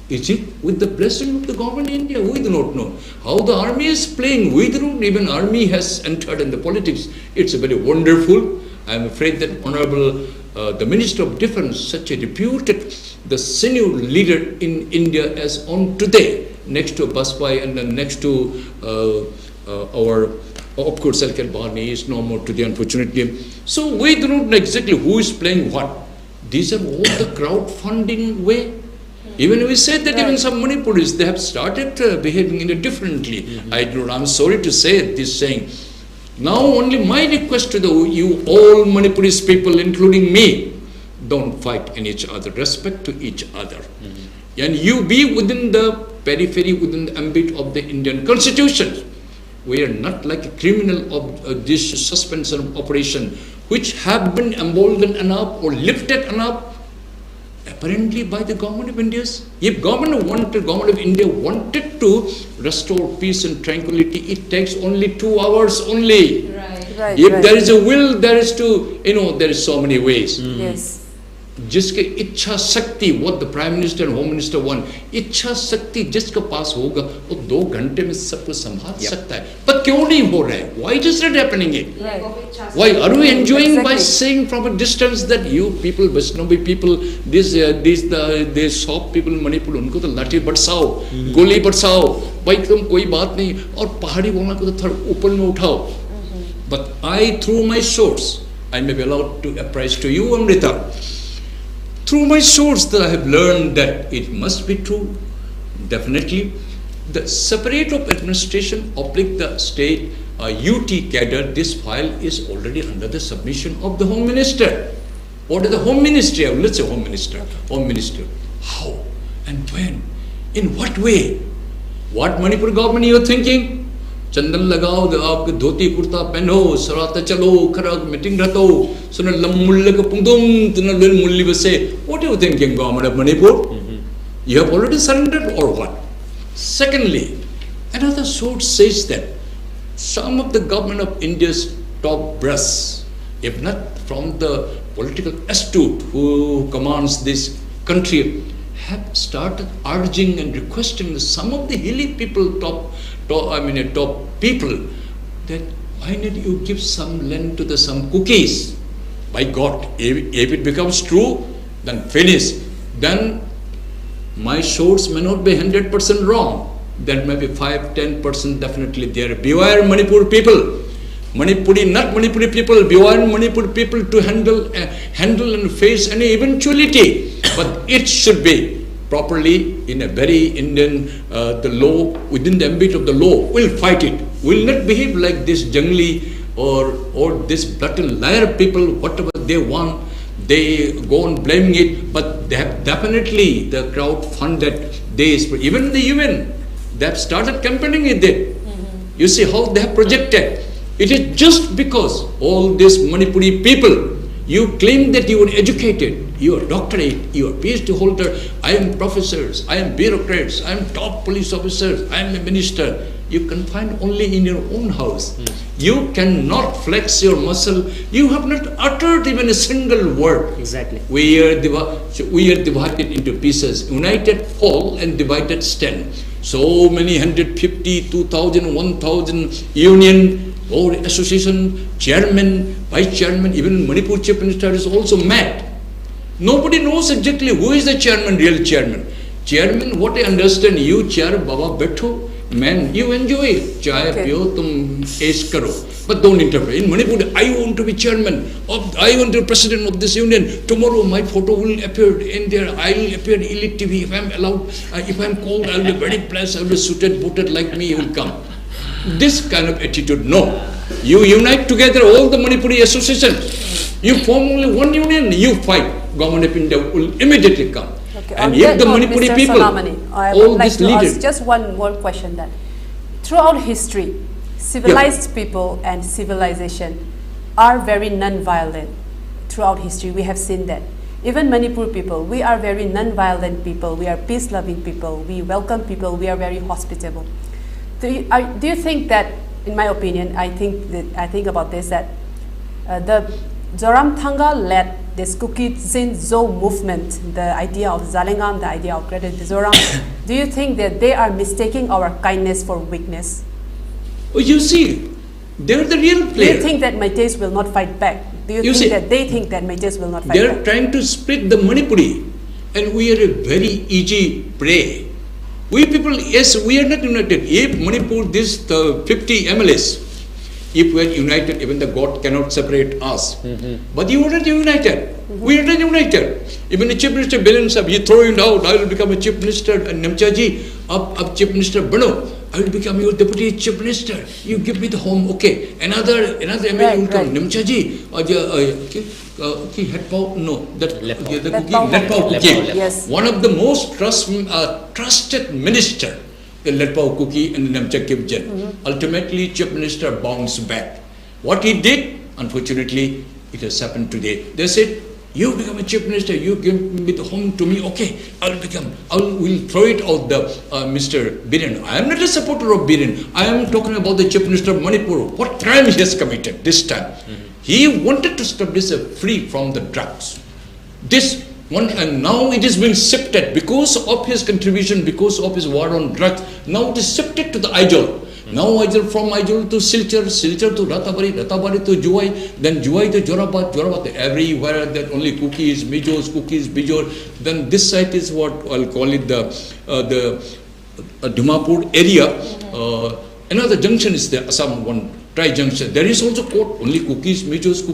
Is it with the blessing of the government in India? We do not know. How the army is playing, we do not even army has entered in the politics. It's very wonderful. I am afraid that Honorable the Minister of Defence, such a reputed, the senior leader in India as on today, next to Baspai and then next to our, of course, Alkar Barney is no more today, unfortunately. So we do not know exactly who is playing what. These are all the crowdfunding way. Even we said that even some Manipuris, they have started behaving in a differently. I'm sorry to say this saying. Now only my request to you all Manipuris people, including me, don't fight in each other, respect to each other. And you be within the periphery, within the ambit of the Indian Constitution. We are not like a criminal of this suspension operation, which have been emboldened enough or lifted enough apparently by the government of India. If government of India wanted to restore peace and tranquility, it takes only 2 hours only. If there is a will, there is there is so many ways. Yes. जिसके इच्छा शक्ति, what the Prime Minister and Home Minister want, इच्छा शक्ति जिसके पास होगा, वो 2 घंटे में सब कुछ संभाल सकता है. पर क्यों नहीं हो रहा है? Why is it happening? Why are we enjoying by saying from a distance that you people, Vaishnavi people, the soft people in Manipur, उनको तो लाठी बरसाओ, गोली बरसाओ, भाई तुम कोई बात नहीं, और पहाड़ी बोलना को तो थोड़ा ऊपर में उठाओ. But I, through my source, I may be allowed to apprise to you, Amrita. Through my source that I have learned that it must be true, definitely. The separate of administration oblique the state UT cadre, this file is already under the submission of the Home Minister. Or to the Home Ministry, let's say Home Minister. Home Minister. How and when? In what way? What Manipur government you are thinking? Chandan lagao, aap dhoti kurta pehno, sarata chalo, kharag meeting rato, suna lamulle ka pungdum, tuna lil mulli base. What are you thinking, government of Manipur? You have already surrendered or what? Secondly, another source says that some of the government of India's top brass, if not from the political astute who commands this country, have started urging and requesting some of the hilly people, top people, that why not you give some land to some cookies? By God, if it becomes true, then finish. Then my source may not be 100% wrong. That may be 5-10% definitely there. Beware Manipur people. Manipuri, not Manipuri people, beware Manipur people to handle and face any eventuality. But it should be properly in a very Indian, the law, within the ambit of the law. We'll fight it. We'll not behave like this jungly or this blatant liar people, whatever they want. They go on blaming it, but they have definitely the crowd funded. Even the UN, they have started campaigning with it. You see how they have projected. It is just because all these Manipuri people, you claim that you are educated, you are doctorate, you are PhD holder, I am professors, I am bureaucrats, I am top police officers, I am a minister. You can find only in your own house. You cannot flex your muscle. You have not uttered even a single word. Exactly. We are divided into pieces. United fall and divided stand. So many 150, 2,000, 1,000 union or association, chairman, vice chairman, even Manipur chief minister is also mad. Nobody knows exactly who is the chairman, real chairman. Chairman, what I understand, you chair Baba Betho, man, you enjoy it. Chai pio, tum ace karo. But don't interfere. In Manipur, I want to be chairman, I want to be president of this union. Tomorrow my photo will appear in there. I will appear in ELITETV if I am allowed. If I am called, I will be very blessed. I will be suited, booted like me, you will come. This kind of attitude, no. You unite together all the Manipuri associations. You form only one union, you fight. Government of India will immediately come. Okay. And yet the Manipuri Mr. people, Sonamani, I all would like these to leaders. ask just one more question then. Throughout history, civilized people and civilization are very non-violent. Throughout history, we have seen that. Even Manipur people, we are very non-violent people. We are peace-loving people. We welcome people. We are very hospitable. Do you think that, in my opinion, I think about this, that the ZORAMTHANGA led this Kukitsin Zo movement, the idea of Zalengam, the idea of Greater Mizoram. Do you think that they are mistaking our kindness for weakness? Oh, you see, they're the real players. Do you think that Meiteis will not fight back? Do you think that they think that Meiteis will not fight back? They're trying to split the Manipuri, and we are a very easy prey. We people, yes, we are not united. If Manipur, the 50 MLAs, if we are united, even the God cannot separate us. But you are not united. We are not united. Even the Chief Minister Biren Sahib, you throw him out, I will become a Chief Minister, and Namchaji, up Chief Minister Bano, I will become your Deputy Chief Minister. You give me the home, okay. Another MLA will come, Namchaji, Yes. One of the most trusted minister, the Letpao Kuki and the Namcha Kibjan. Ultimately, Chief Minister bounced back. What he did, unfortunately, it has happened today. They said, you become a Chief Minister, you give me the home to me, okay, we'll throw it out the Mr. Biren. I am not a supporter of Biren. I am talking about the Chief Minister of Manipur. What crime he has committed this time? He wanted to establish free from the drugs. This one, and now it is being shifted because of his contribution, because of his war on drugs. Now it is shifted to the Aizol. Now Aizol, from Aizol to Silchar, Silchar to Ratabari, Ratabari to Juwai, then Juwai to Jorabat, Jorabat, everywhere that only cookies, bijor. Then this site is what I'll call it the Dimapur area. Another junction is there, Assam one. Tri-junction. There is also quote, only cookies, Mijos.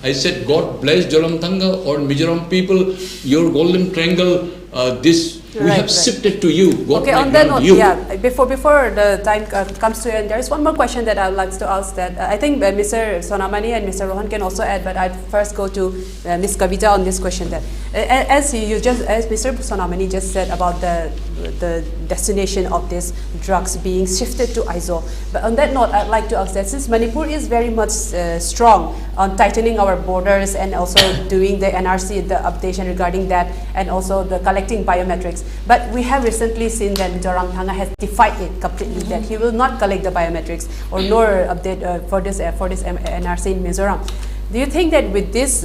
I said, God bless ZORAMTHANGA or Mizoram people, your golden triangle, this We have shifted to you. Okay, on that note, before the time comes to end, there is one more question that I would like to ask. That I think Mr. Sonamani and Mr. Rohan can also add, but I'd first go to Ms. Kavita on this question. That as Mr. Sonamani just said about the destination of these drugs being shifted to Aizawl. But on that note, I'd like to ask that since Manipur is very much strong on tightening our borders and also doing the NRC, the updation regarding that, and also the collecting biometrics. But we have recently seen that ZORAMTHANGA has defied it completely, that he will not collect the biometrics or nor update for this NRC in Mizoram. Do you think that with this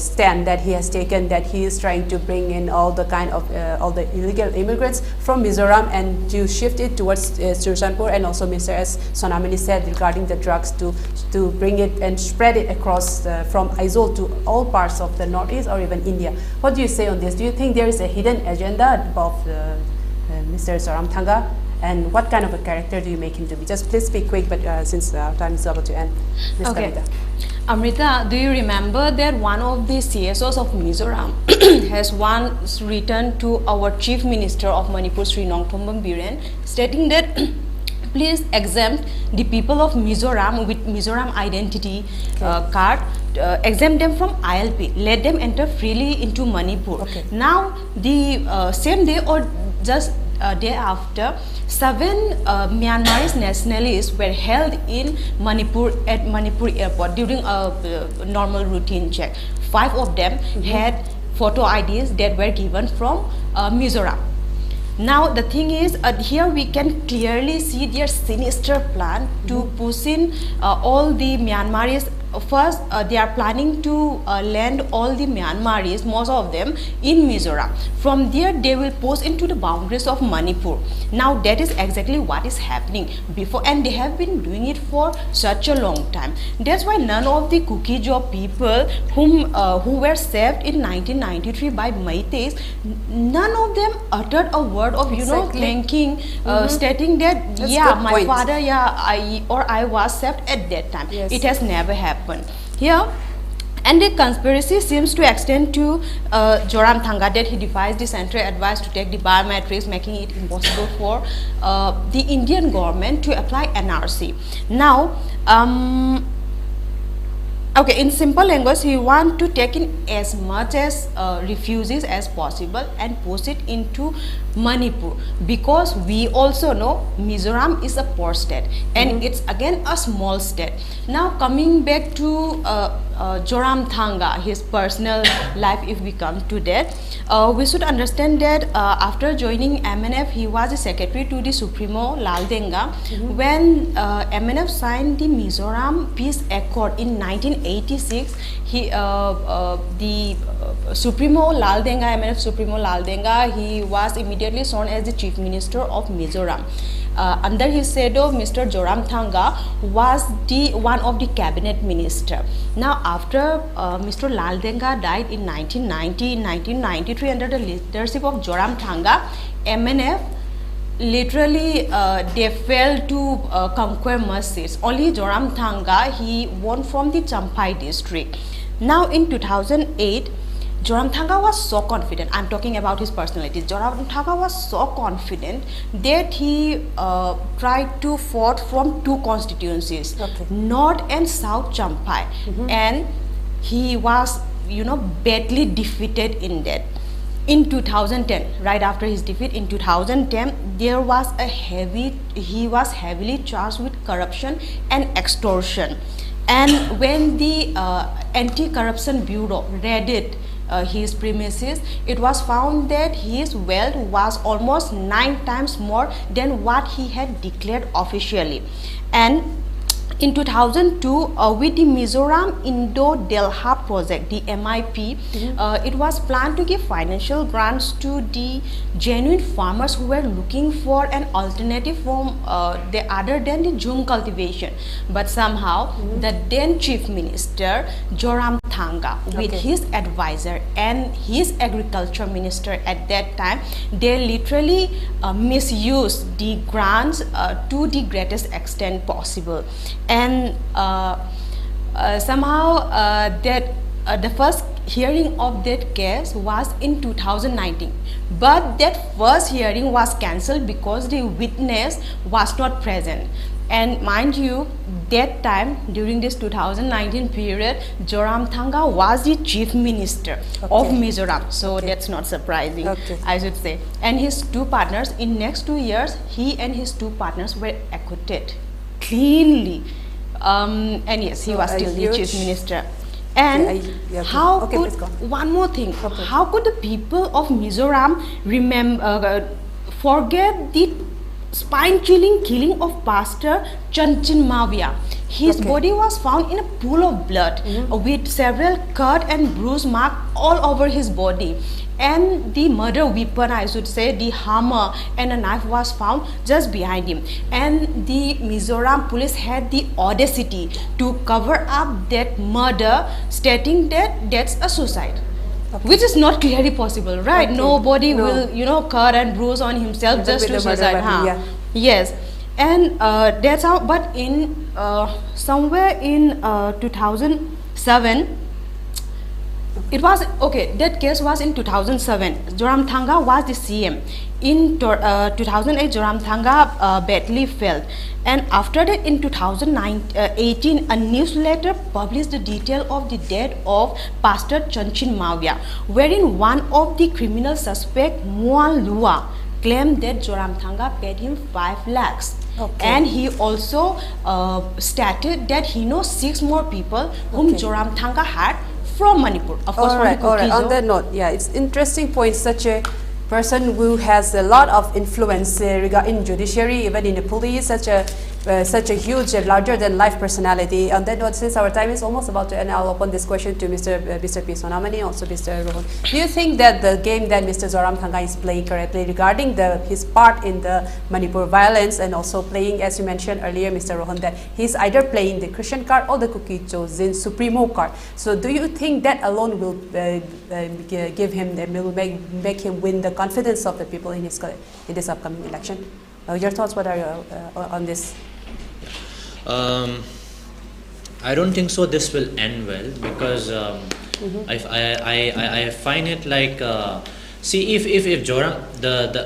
stand that he has taken, that he is trying to bring in all the kind of all the illegal immigrants from Mizoram and to shift it towards Surshanpur, and also Mr. S. Sonamani said regarding the drugs to bring it and spread it across from Aizawl to all parts of the northeast or even India? What do you say on this? Do you think there is a hidden agenda of Mr. ZORAMTHANGA? And what kind of a character do you make him to be? Just please speak quick, but since our time is about to end. Ms. Kavita. Amrita, do you remember that one of the CSOs of Mizoram has once written to our Chief Minister of Manipur, Sri Nongthombam Biren, stating that please exempt the people of Mizoram with Mizoram identity card, exempt them from ILP, let them enter freely into Manipur. Now, the same day or just day after, 7 Myanmarese nationalists were held in Manipur at Manipur airport during a normal routine check. 5 of them had photo IDs that were given from Mizoram. Now the thing is, here we can clearly see their sinister plan to push in all the Myanmaris. First, they are planning to land all the Myanmaris, most of them, in Mizoram. From there, they will post into the boundaries of Manipur. Now, that is exactly what is happening before, and they have been doing it for such a long time. That's why none of the cookie job people who were saved in 1993 by Meiteis, none of them uttered a word of thanking, stating that that's my father, I was saved at that time. Yes. It has never happened here. And the conspiracy seems to extend to ZORAMTHANGA, that he defies the central advice to take the biometrics, making it impossible for the Indian government to apply NRC. Now, in simple language, he wants to take in as much as refugees as possible and push it into Manipur, because we also know Mizoram is a poor state and it's again a small state. Now coming back to ZORAMTHANGA, his personal life, if we come to that, we should understand that after joining MNF, he was a secretary to the Supremo Laldenga. When MNF signed the Mizoram Peace Accord in 1986, the Supremo Laldenga, MNF Supremo Laldenga, he was immediately sworn as the Chief Minister of Mizoram. Under his shadow, Mr. ZORAMTHANGA was one of the cabinet minister. Now, after Mr. Laldenga died in 1993, under the leadership of ZORAMTHANGA, MNF literally they failed to conquer much seats. Only ZORAMTHANGA, he won from the Champhai district. Now, in 2008, ZORAMTHANGA was so confident. I'm talking about his personality. ZORAMTHANGA was so confident that he tried to fought from 2 constituencies, North and South Champhai, and he was, badly defeated in that. In 2010, right after his defeat in 2010, there was he was heavily charged with corruption and extortion. And when the Anti-Corruption Bureau raided his premises, it was found that his wealth was almost 9 times more than what he had declared officially. And in 2002, with the Mizoram Indo-Delha project, the MIP, it was planned to give financial grants to the genuine farmers who were looking for an alternative form other than the Jhum cultivation. But somehow, the then Chief Minister, ZORAMTHANGA, with his advisor and his agriculture minister at that time, they literally misused the grants to the greatest extent possible. And somehow that the first hearing of that case was in 2019, but that first hearing was cancelled because the witness was not present. And mind you, that time during this 2019 period, ZORAMTHANGA was the chief minister of Mizoram, so that's not surprising, I should say. And his two partners, in next 2 years, he and his two partners were acquitted cleanly. And yes, he was still the chief minister. And how could, one more thing, how could the people of Mizoram forget the spine-chilling killing of Pastor Chanchin Mavia? His body was found in a pool of blood with several cut and bruise marks all over his body. And the murder weapon, I should say, the hammer and a knife was found just behind him. And the Mizoram police had the audacity to cover up that murder, stating that that's a suicide. Which is not clearly possible, right? Nobody will, you know, cut and bruise on himself just to suicide. Yes. And that's how, but in somewhere in 2007, it was, that case was in 2007. ZORAMTHANGA was the CM. In 2008, ZORAMTHANGA badly fell. And after that, in 2018, a newsletter published the detail of the death of Pastor Chanchin Mavia, wherein one of the criminal suspect, Mual Lua, claimed that ZORAMTHANGA paid him 5 lakhs. And he also stated that he knows 6 more people whom ZORAMTHANGA had from Manipur. Of course, all right. On that note, it's interesting point. Such a person who has a lot of influence in judiciary, even in the police, such a huge, larger than life personality. On that note, since our time is almost about to end, I'll open this question to Mr. P. Sonamani, also Mr. Rohan. Do you think that the game that Mr. ZORAMTHANGA is playing correctly regarding his part in the Manipur violence, and also playing, as you mentioned earlier, Mr. Rohan, that he's either playing the Christian card or the Kuki Chozin Supremo card? So do you think that alone will give him, will make him win the confidence of the people in this upcoming election? Your thoughts, what are on this? I don't think so this will end well, because I find it like, see, if Joram,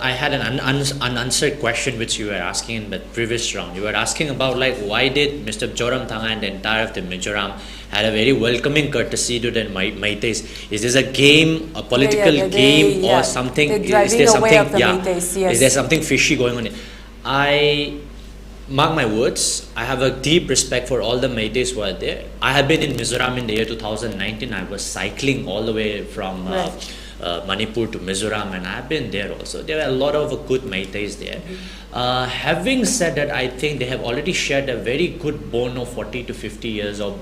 I had an unanswered question which you were asking in the previous round. You were asking about like, why did Mr. ZORAMTHANGA and the entire of the Mizoram had a very welcoming courtesy to the Meiteis? Is this a game, a political game, or something? Is there something? Is there something fishy going on? I mark my words, I have a deep respect for all the Meiteis who are there. I have been in Mizoram in the year 2019. I was cycling all the way from Manipur to Mizoram, and I've been there also. There are a lot of good Meiteis there. Having said that, I think they have already shared a very good bond of 40 to 50 years of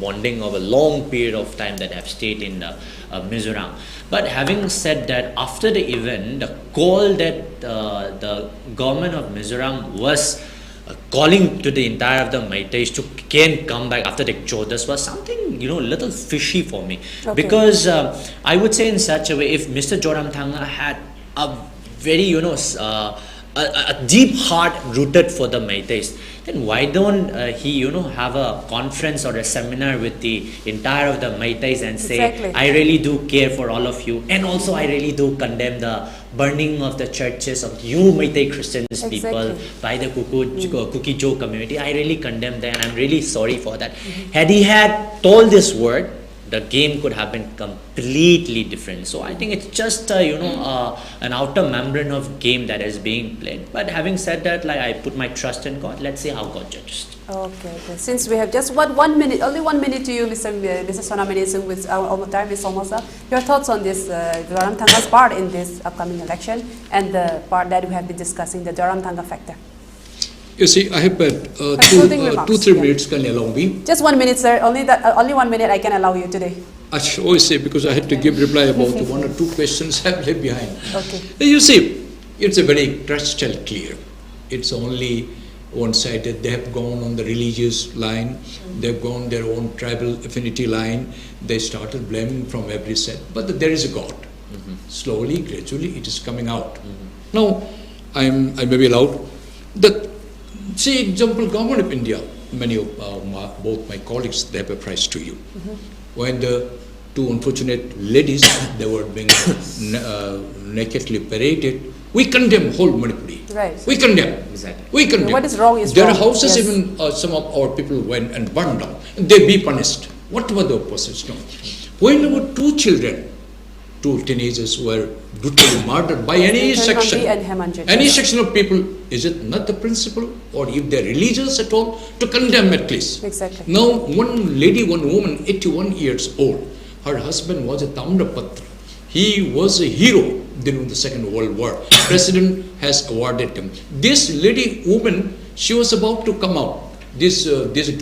bonding of a long period of time that have stayed in Mizoram. But having said that, after the event, the call that the government of Mizoram was calling to the entire of the Meiteis to come back after the Chodas was something, little fishy for me. Because I would say in such a way, if Mr. ZORAMTHANGA had a very, a deep heart rooted for the Meiteis, then why don't he, have a conference or a seminar with the entire of the Meiteis and say, I really do care for all of you, and also I really do condemn the burning of the churches of you Meitei Christians people by the Kuki-Jo community. I really condemn that, and I'm really sorry for that. Had he had told this word, the game could have been completely different. So I think it's just an outer membrane of game that is being played. But having said that, like, I put my trust in God. Let's see how God judges. Okay. Since we have just one minute, only 1 minute to you, Mr. Sonamani, with our time is almost up. Your thoughts on this ZORAMTHANGA's part in this upcoming election, and the part that we have been discussing, the ZORAMTHANGA factor. You see, I have 2-3 minutes. Can you allow me? Just 1 minute, sir. Only 1 minute I can allow you today. I should always say, because I had to give reply about 1 or 2 questions I have left behind. You see, it's a very crystal clear. It's only one-sided. They have gone on the religious line. They've gone their own tribal affinity line. They started blaming from every side. But there is a God. Slowly, gradually, it is coming out. Now, I may be allowed that. See, example, government of India, many of both my colleagues, they have apprised to you. When the two unfortunate ladies, they were being nakedly paraded. We condemn whole Manipuri. Right. We condemn. Exactly. We condemn. What is wrong is there wrong. There are houses, yes. even some of our people went and burned down. They be punished. What were the persons? No. When there were two children, two teenagers were brutally murdered by any section. Any section of people, is it not the principle? Or if they're religious at all, to condemn at least. Exactly. Now, one lady, one woman, 81 years old, her husband was a Tamrapatra. He was a hero during the Second World War. President has awarded him. This lady, woman, she was about to come out. This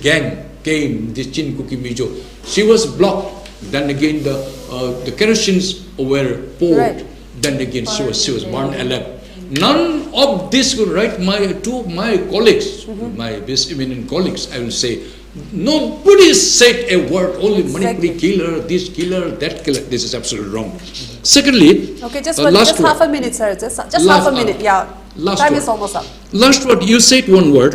gang came, this Chin Kuki Mijo. She was blocked. Then again, the kerosene were poured. Right. Then again, she was burned alive. None of this will write two of my colleagues, my best eminent colleagues, I will say, nobody said a word, only Manipuri killer, this killer, that killer. This is absolutely wrong. Secondly, okay, just half a minute, sir. Just half a minute. Yeah. Time is almost up. Last word. You said one word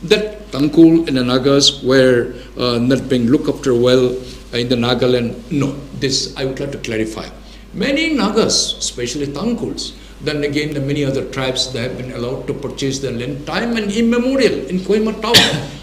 that Tangkul and the Nagas were not being looked after well in the Nagaland. No, this I would like to clarify. Many Nagas, especially Tangkuls, then again the many other tribes, they have been allowed to purchase their land time and immemorial in Koima town.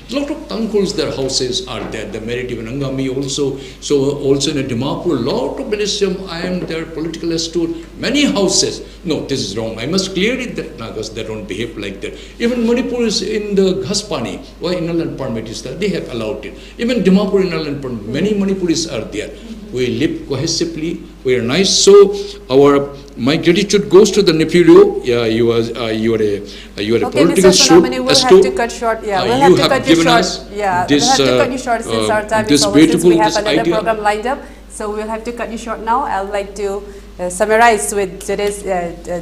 A lot of Tangkuls, their houses are there. They married even Angami also. So also in a Dimapur, a lot of Benisham, I am their political estate, many houses. No, this is wrong. I must clear it that Nagas, they don't behave like that. Even Manipur is in the Ghaspani, where inland permit is there, they have allowed it. Even Dimapur inland permit, many Manipuris are there. We live cohesively, we are nice. So my gratitude goes to the Nepalio. Yeah, you are a political Sonamani, we'll have to cut short. Yeah, we'll have to cut you short. Yeah, we'll have to cut you short since our time is over. Since we have another program lined up, so we'll have to cut you short now. I'd like to summarize with today's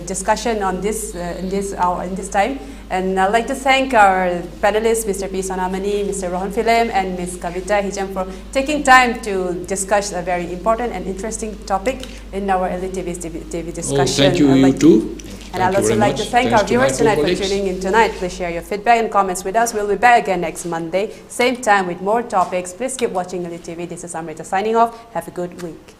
discussion on this in this time. And I'd like to thank our panelists, Mr. P. Sonamani, Mr. Rohan Philem, and Ms. Kavita Hijam for taking time to discuss a very important and interesting topic in our ELITETV discussion. Oh, thank you, you too. And I'd also like to thank our viewers tonight for tuning in tonight. Please share your feedback and comments with us. We'll be back again next Monday, same time with more topics. Please keep watching ELITETV. This is Amrita signing off. Have a good week.